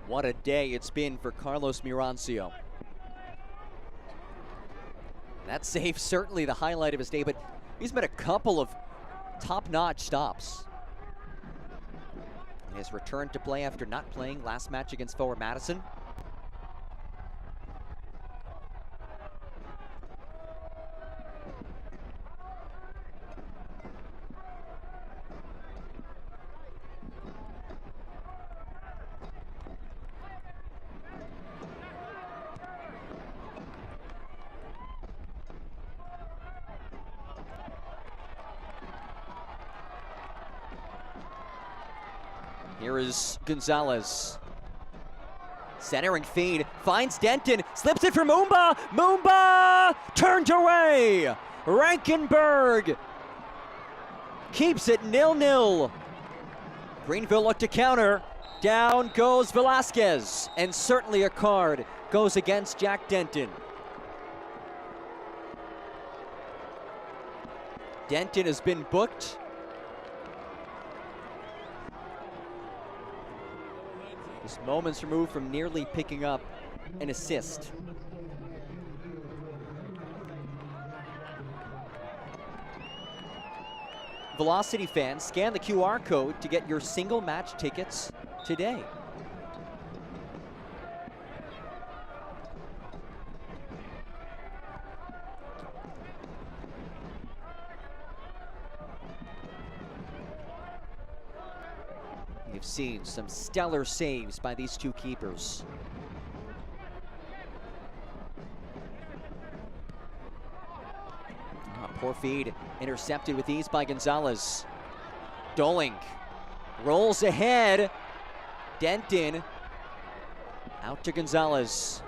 What a day it's been for Carlos Mirancio. That save certainly the highlight of his day, but he's made a couple of top-notch stops. In his return to play after not playing last match against Forward Madison. Here is Gonzalez. Centering feed, finds Denton, slips it for Mumba. Mumba turned away. Rankenberg keeps it 0-0. Greenville look to counter. Down goes Velasquez. And certainly a card goes against Jack Denton. Denton has been booked. Just moments removed from nearly picking up an assist. Velocity fans, scan the QR code to get your single match tickets today. We've seen some stellar saves by these 2 keepers. Poor feed, intercepted with ease by Gonzalez. Doling rolls ahead. Denton out to Gonzalez.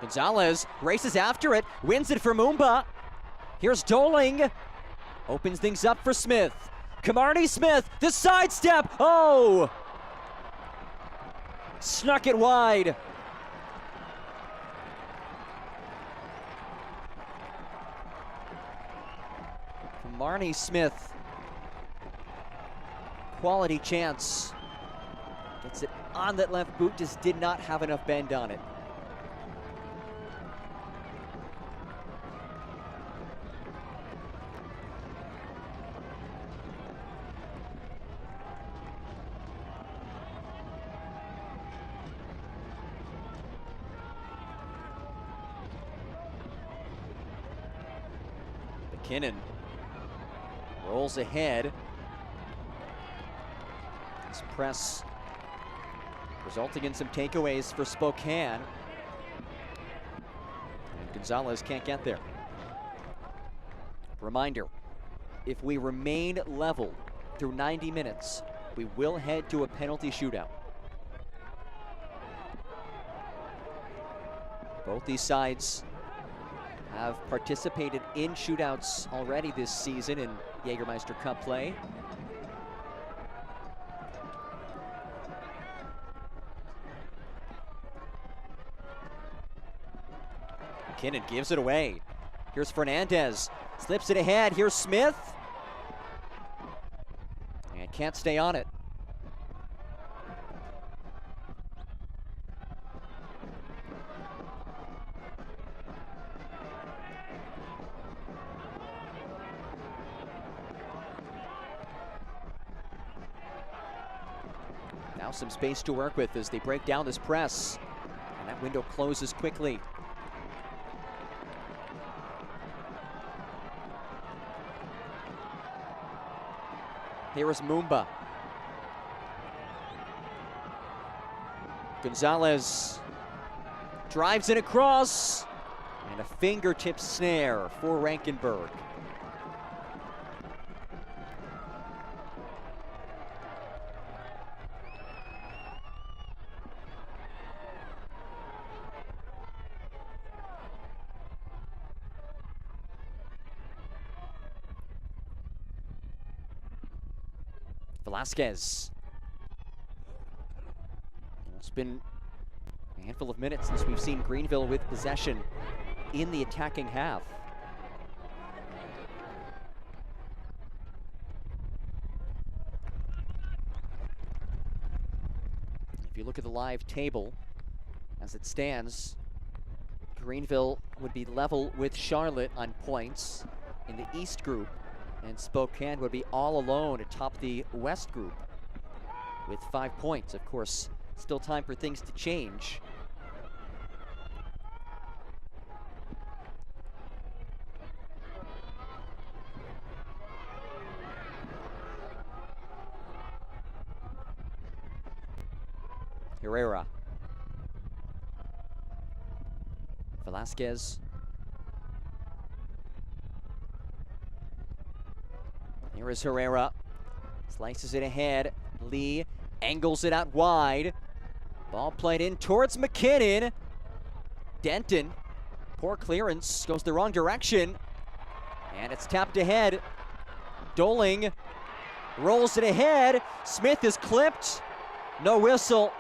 Gonzalez races after it, wins it for Mumba. Here's Doling. Opens things up for Smith. Camardi Smith, the sidestep. Oh! Snuck it wide. Camardi Smith. Quality chance. Gets it on that left boot, just did not have enough bend on it. McKinnon rolls ahead. This press resulting in some takeaways for Spokane. And Gonzalez can't get there. Reminder, if we remain level through 90 minutes, we will head to a penalty shootout. Both these sides have participated in shootouts already this season in Jägermeister Cup play. McKinnon gives it away. Here's Fernandez. Slips it ahead. Here's Smith. And can't stay on it. Now some space to work with as they break down this press. And that window closes quickly. Here is Mumba. Gonzalez drives it across. And a fingertip snare for Rankenberg. Velasquez. It's been a handful of minutes since we've seen Greenville with possession in the attacking half. If you look at the live table as it stands, Greenville would be level with Charlotte on points in the East group, and Spokane would be all alone atop the West group with 5 points. Of course, still time for things to change. Herrera. Velasquez. Here is Herrera. Slices it ahead. Lee angles it out wide. Ball played in towards McKinnon. Denton. Poor clearance. Goes the wrong direction. And it's tapped ahead. Doling rolls it ahead. Smith is clipped. No whistle.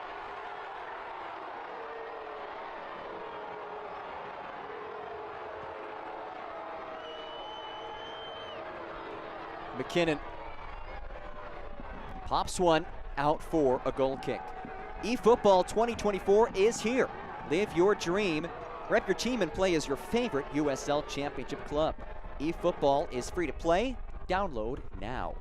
McKinnon pops one out for a goal kick. eFootball 2024 is here. Live your dream. Rep your team and play as your favorite USL Championship club. eFootball is free to play. Download now.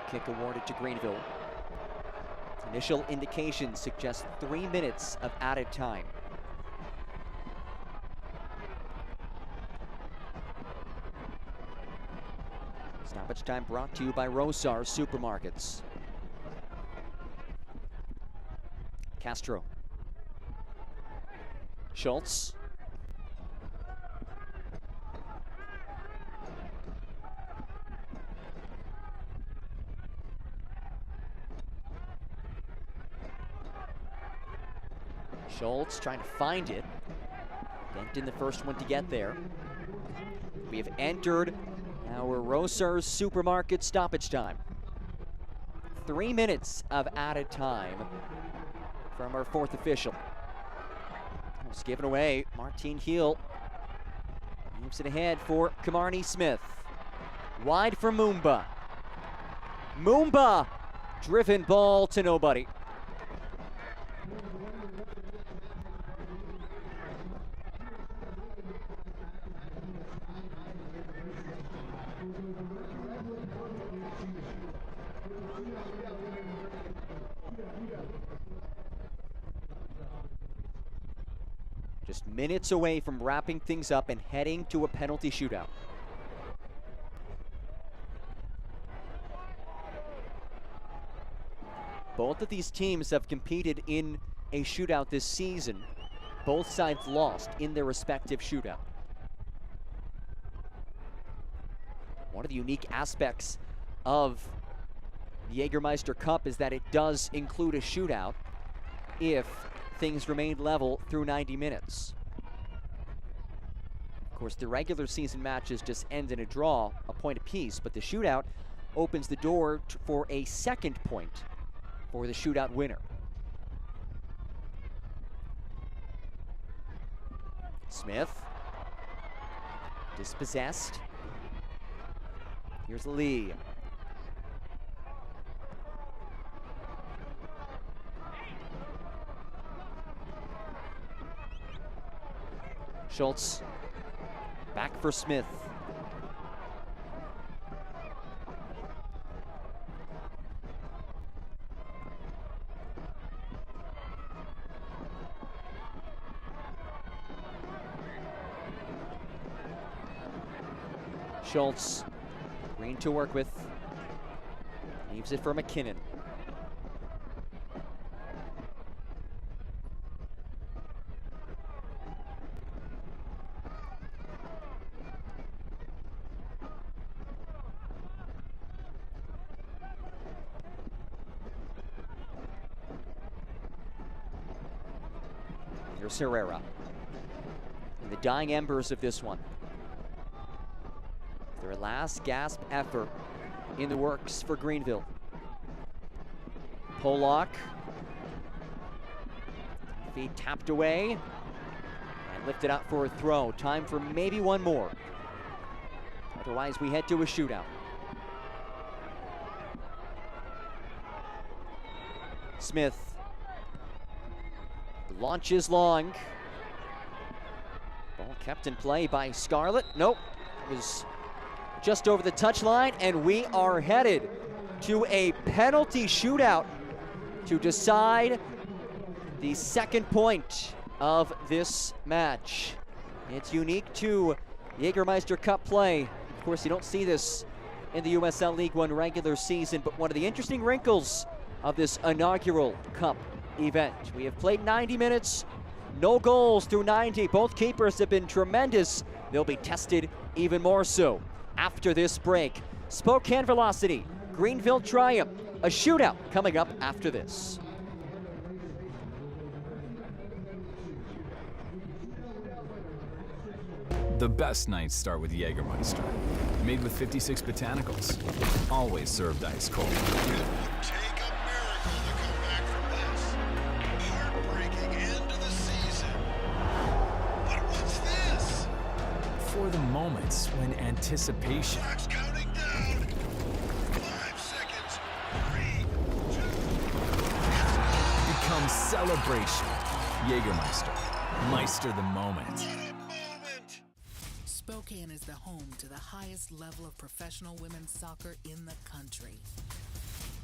Kick awarded to Greenville. Initial indications suggest 3 minutes of added time. Stoppage time brought to you by Rosar Supermarkets. Castro. Schultz. Schultz trying to find it. Denton the first one to get there. We have entered our Rosar's Supermarket stoppage time. 3 minutes of added time from our fourth official. It's given away. Martin Heel moves it ahead for Kamarni Smith. Wide for Mumba. Mumba! Driven ball to nobody. Just minutes away from wrapping things up and heading to a penalty shootout. Both of these teams have competed in a shootout this season. Both sides lost in their respective shootout. of the unique aspects of the Jägermeister Cup is that it does include a shootout if things remain level through 90 minutes. Of course, the regular season matches just end in a draw, a point apiece, but the shootout opens the door for a second point for the shootout winner. Smith, dispossessed. Here's Lee. Schultz, back for Smith. Schultz, Green to work with. Leaves it for McKinnon. Here's Herrera. In the dying embers of this one. Their last gasp effort in the works for Greenville. Pollock. Feet tapped away and lifted out for a throw. Time for maybe one more. Otherwise, we head to a shootout. Smith launches long. Ball kept in play by Scarlett. Nope, it was just over the touchline, and we are headed to a penalty shootout to decide the second point of this match. It's unique to Jägermeister Cup play. Of course, you don't see this in the USL League One regular season, but one of the interesting wrinkles of this inaugural Cup event. We have played 90 minutes, no goals through 90. Both keepers have been tremendous. They'll be tested even more so after this break. Spokane Velocity, Greenville Triumph, a shootout coming up after this. The best nights start with Jägermeister. Made with 56 botanicals. Always served ice cold. Take a miracle to come back from this. Heartbreaking end to the season. But what's this? For the moments when anticipation Clock's counting down. 5 seconds. 3, 2. becomes celebration. Jägermeister. Meister the moment. Spokane is the home to the highest level of professional women's soccer in the country.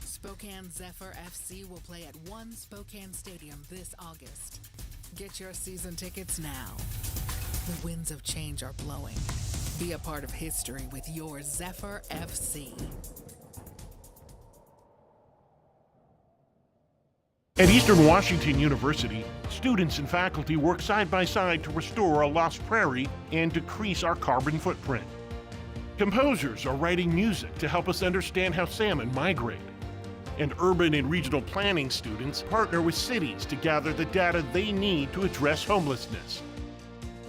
Spokane Zephyr FC will play at One Spokane Stadium this August. Get your season tickets now. The winds of change are blowing. Be a part of history with your Zephyr FC. At Eastern Washington University, students and faculty work side by side to restore a lost prairie and decrease our carbon footprint. Composers are writing music to help us understand how salmon migrate. And urban and regional planning students partner with cities to gather the data they need to address homelessness.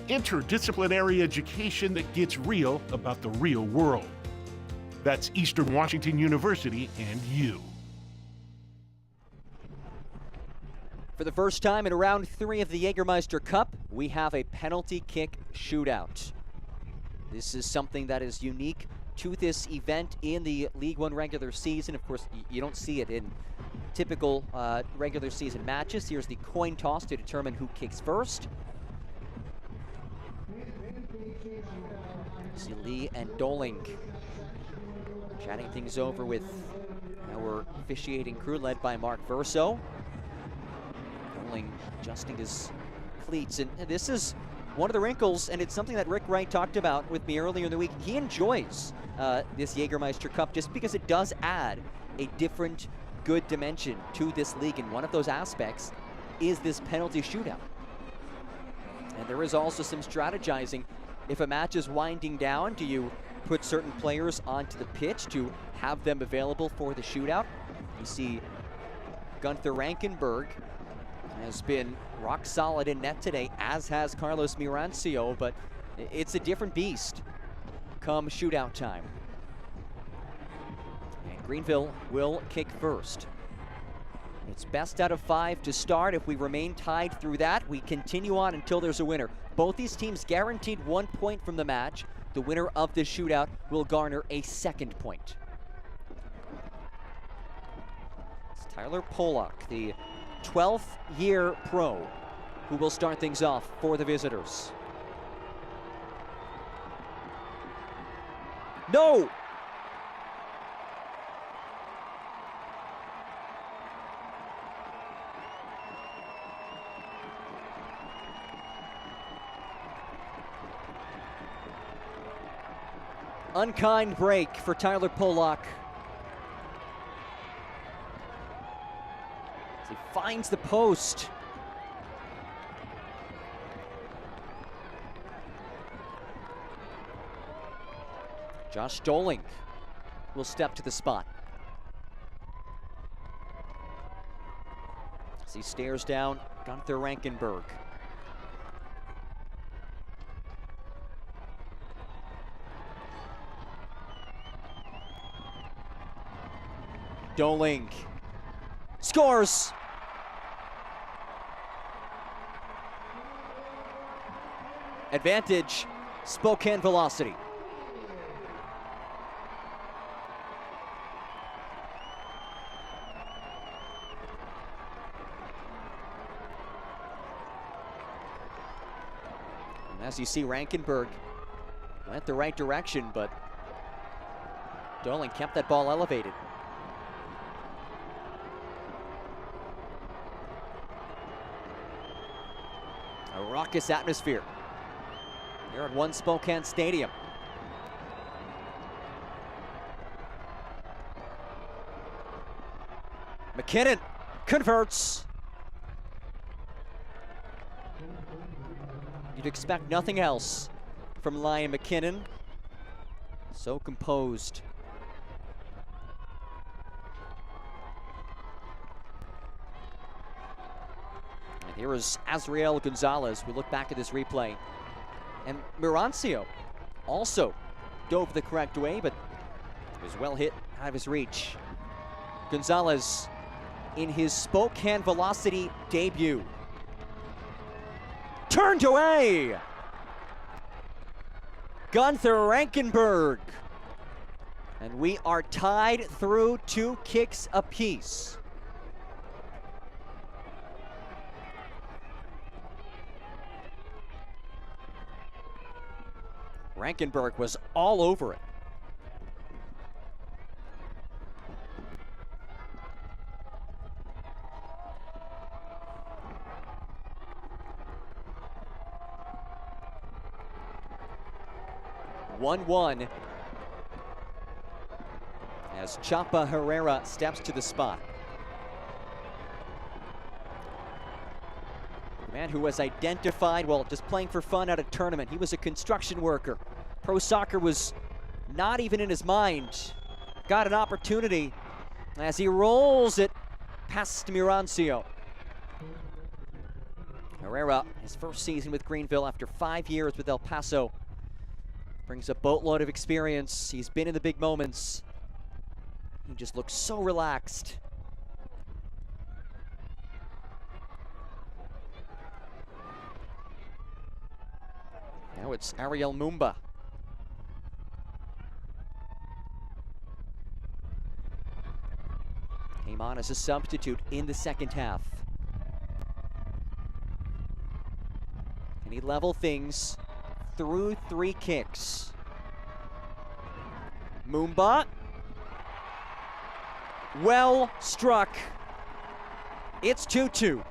Interdisciplinary education that gets real about the real world. That's Eastern Washington University and you. For the first time in round 3 of the Jägermeister Cup, we have a penalty kick shootout. This is something that is unique to this event in the League One regular season. Of course, you don't see it in typical regular season matches. Here's the coin toss to determine who kicks first. See Lee and Doling chatting things over with our officiating crew led by Mark Verso. Adjusting his cleats, and this is one of the wrinkles, and it's something that Rick Wright talked about with me earlier in the week. He enjoys this Jägermeister Cup just because it does add a different good dimension to this league, and one of those aspects is this penalty shootout. And there is also some strategizing. If a match is winding down, do you put certain players onto the pitch to have them available for the shootout. You see Gunther Rankenberg has been rock solid in net today, as has Carlos Mirancio, but it's a different beast come shootout time. And Greenville will kick first. It's best out of 5 to start. If we remain tied through that, we continue on until there's a winner. Both these teams guaranteed 1 point from the match. The winner of this shootout will garner a 2nd point. It's Tyler Pollock, the 12th year pro, who will start things off for the visitors. No! Unkind break for Tyler Pollock. As he finds the post. Josh Doling will step to the spot. As he stares down Gunther Rankenberg. Doling scores. Advantage, Spokane Velocity. And as you see, Rankenberg went the right direction, but Doling kept that ball elevated. A raucous atmosphere here at One Spokane Stadium. McKinnon converts. You'd expect nothing else from Liam McKinnon. So composed. And here is Azriel Gonzalez. We look back at this replay. And Mirancio also dove the correct way, but was well hit out of his reach. Gonzalez in his Spokane Velocity debut. Turned away! Gunther Rankenberg. And we are tied through 2 kicks apiece. Rankenberg was all over it. (1-1) as Chapa Herrera steps to the spot. The man who was identified while just playing for fun at a tournament. He was a construction worker. Pro soccer was not even in his mind. Got an opportunity as he rolls it past Mirancio. Herrera, his first season with Greenville after 5 years with El Paso. Brings a boatload of experience. He's been in the big moments. He just looks so relaxed. Now it's Ariel Mumba. Came on as a substitute in the second half. And he leveled things through 3 kicks. Mumba. Well struck. It's 2-2.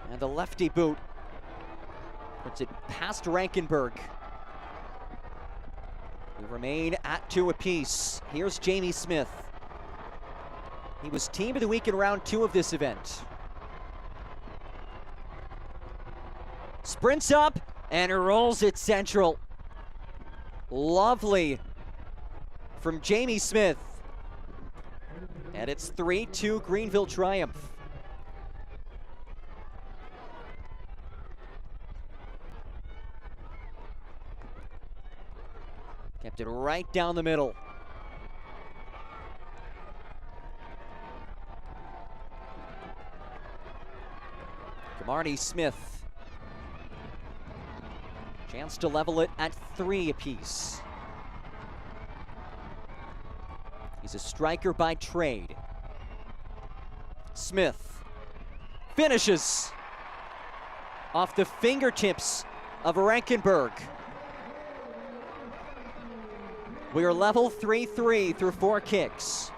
And the lefty boot puts it past Rankenberg. remain at 2 apiece. Here's Jamie Smith. He was Team of the Week in round 2 of this event. Sprints up and rolls it central. Lovely from Jamie Smith. And it's 3-2 Greenville triumph. Kept it right down the middle. Marty Smith. Chance to level it at 3 apiece. He's a striker by trade. Smith finishes off the fingertips of Rankenberg. We are level 3-3 through 4 kicks.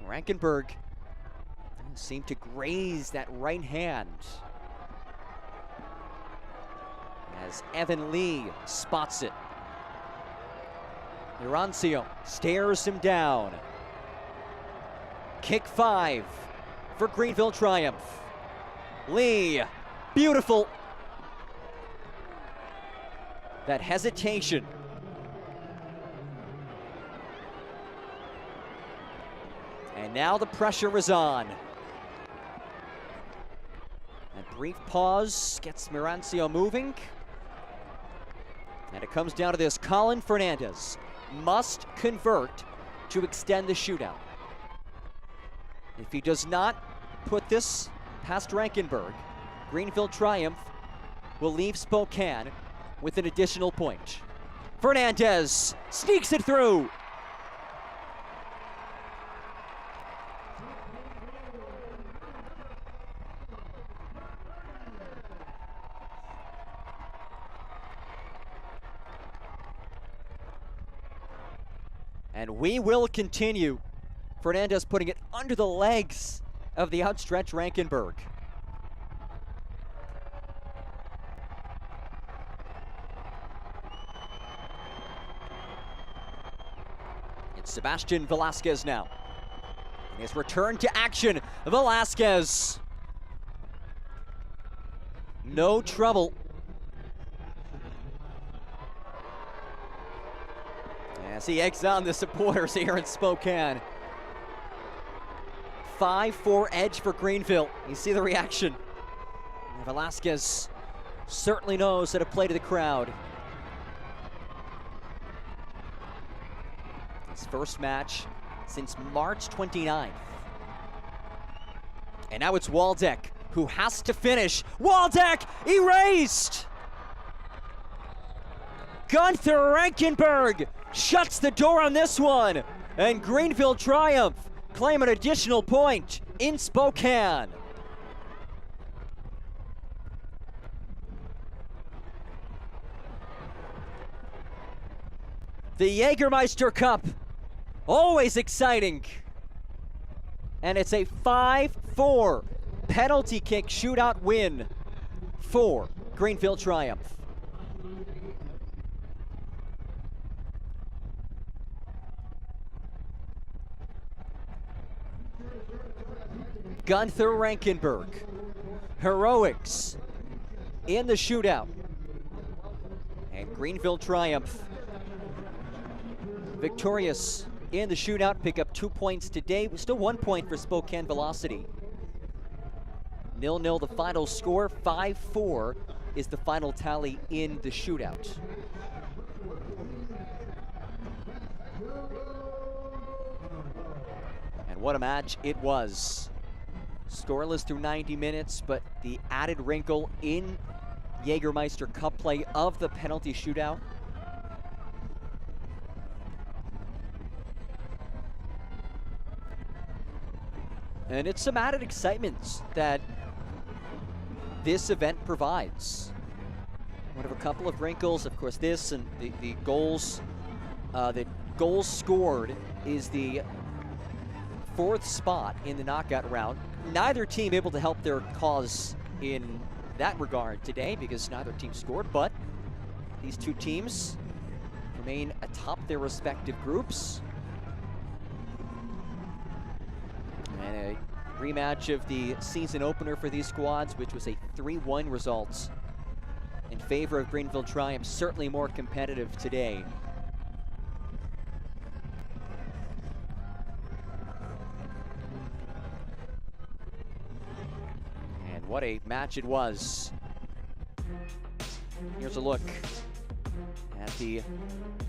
Rankenberg seemed to graze that right hand as Evan Lee spots it. Mirancio stares him down. Kick 5 for Greenville triumph. Lee, beautiful. That hesitation. And now the pressure is on. A brief pause gets Mirancio moving. And it comes down to this. Colin Fernandez must convert to extend the shootout. If he does not put this past Rankenberg, Greenville triumph will leave Spokane with an additional point. Fernandez sneaks it through. And we will continue. Fernandez putting it under the legs of the outstretched Rankenberg. It's Sebastian Velasquez now. And his return to action, Velasquez. No trouble. As he eggs on the supporters here in Spokane. 5-4 edge for Greenville. You see the reaction. And Velasquez certainly knows how to play to the crowd. His first match since March 29th. And now it's Waldeck who has to finish. Waldeck erased! Gunther Rankenberg shuts the door on this one, and Greenville triumph claim an additional point in Spokane. The Jägermeister Cup, always exciting. And it's a 5-4 penalty kick shootout win for Greenville triumph. Gunther Rankenberg, heroics in the shootout. And Greenville triumph, victorious in the shootout, pick up 2 points today. Still 1 point for Spokane Velocity. 0-0 the final score, 5-4 is the final tally in the shootout. And what a match it was. Scoreless through 90 minutes, but the added wrinkle in Jägermeister Cup play of the penalty shootout. And it's some added excitement that this event provides. One of a couple of wrinkles, of course, this and the goals scored is the 4th spot in the knockout round. neither team able to help their cause in that regard today because neither team scored, but these two teams remain atop their respective groups. And a rematch of the season opener for these squads, which was a 3-1 result in favor of Greenville Triumph. Certainly more competitive today. And what a match it was. Here's a look at the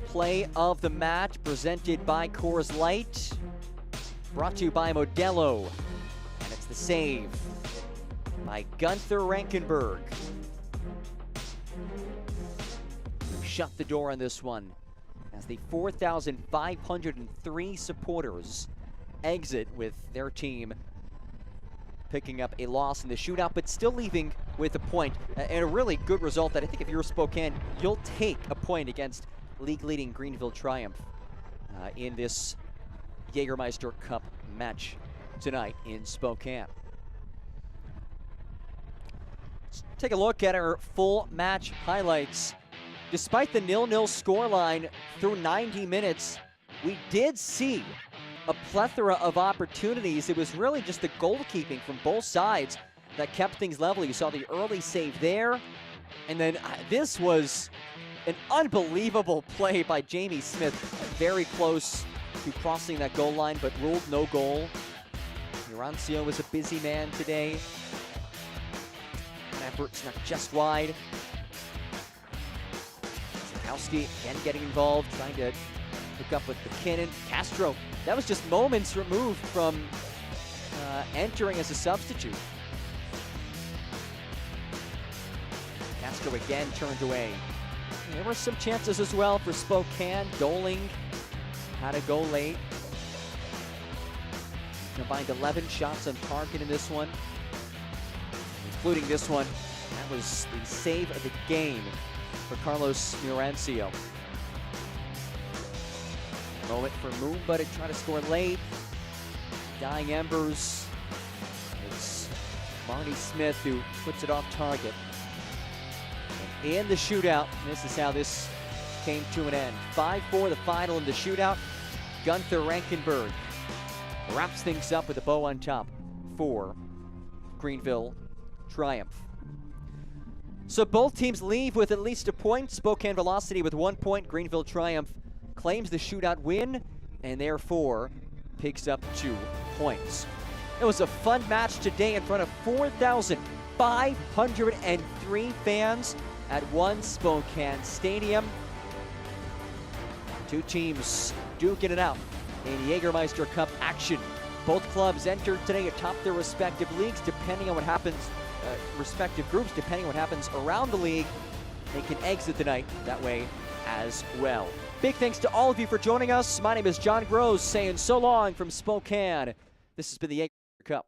play of the match, presented by Coors Light, brought to you by Modelo. And it's the save by Gunther Rankenberg. Shut the door on this one as the 4,503 supporters exit with their team picking up a loss in the shootout, but still leaving with a point and a really good result that I think if you're Spokane, you'll take a point against league-leading Greenville Triumph in this Jägermeister Cup match tonight in Spokane. Let's take a look at our full match highlights. Despite the 0-0 scoreline through 90 minutes, we did see a plethora of opportunities. It was really just the goalkeeping from both sides that kept things level. You saw the early save there, and then this was an unbelievable play by Jamie Smith. Very close to crossing that goal line, but ruled no goal. Mirancio was a busy man today. An effort snuck just wide. Zakowski again getting involved, trying to hook up with McKinnon. Castro, that was just moments removed from entering as a substitute. Castro again turned away. And there were some chances as well for Spokane. Doling had a goal late. Combined 11 shots on target in this one, including this one. That was the save of the game for Carlos Mirancio. Moment for Moomba to try to score late. Dying embers. It's Marty Smith who puts it off target. And in the shootout, this is how this came to an end. 5-4 the final in the shootout. Gunther Rankenberg wraps things up with a bow on top for Greenville Triumph. So both teams leave with at least a point. Spokane Velocity with 1 point. Greenville Triumph claims the shootout win and therefore picks up 2 points. It was a fun match today in front of 4,503 fans at One Spokane Stadium. Two teams duking it out in Jägermeister Cup action. Both clubs entered today atop their respective leagues. Depending on what happens, respective groups, depending on what happens around the league, they can exit the night that way as well. Big thanks to all of you for joining us. My name is John Gross saying so long from Spokane. This has been the Jäger Cup.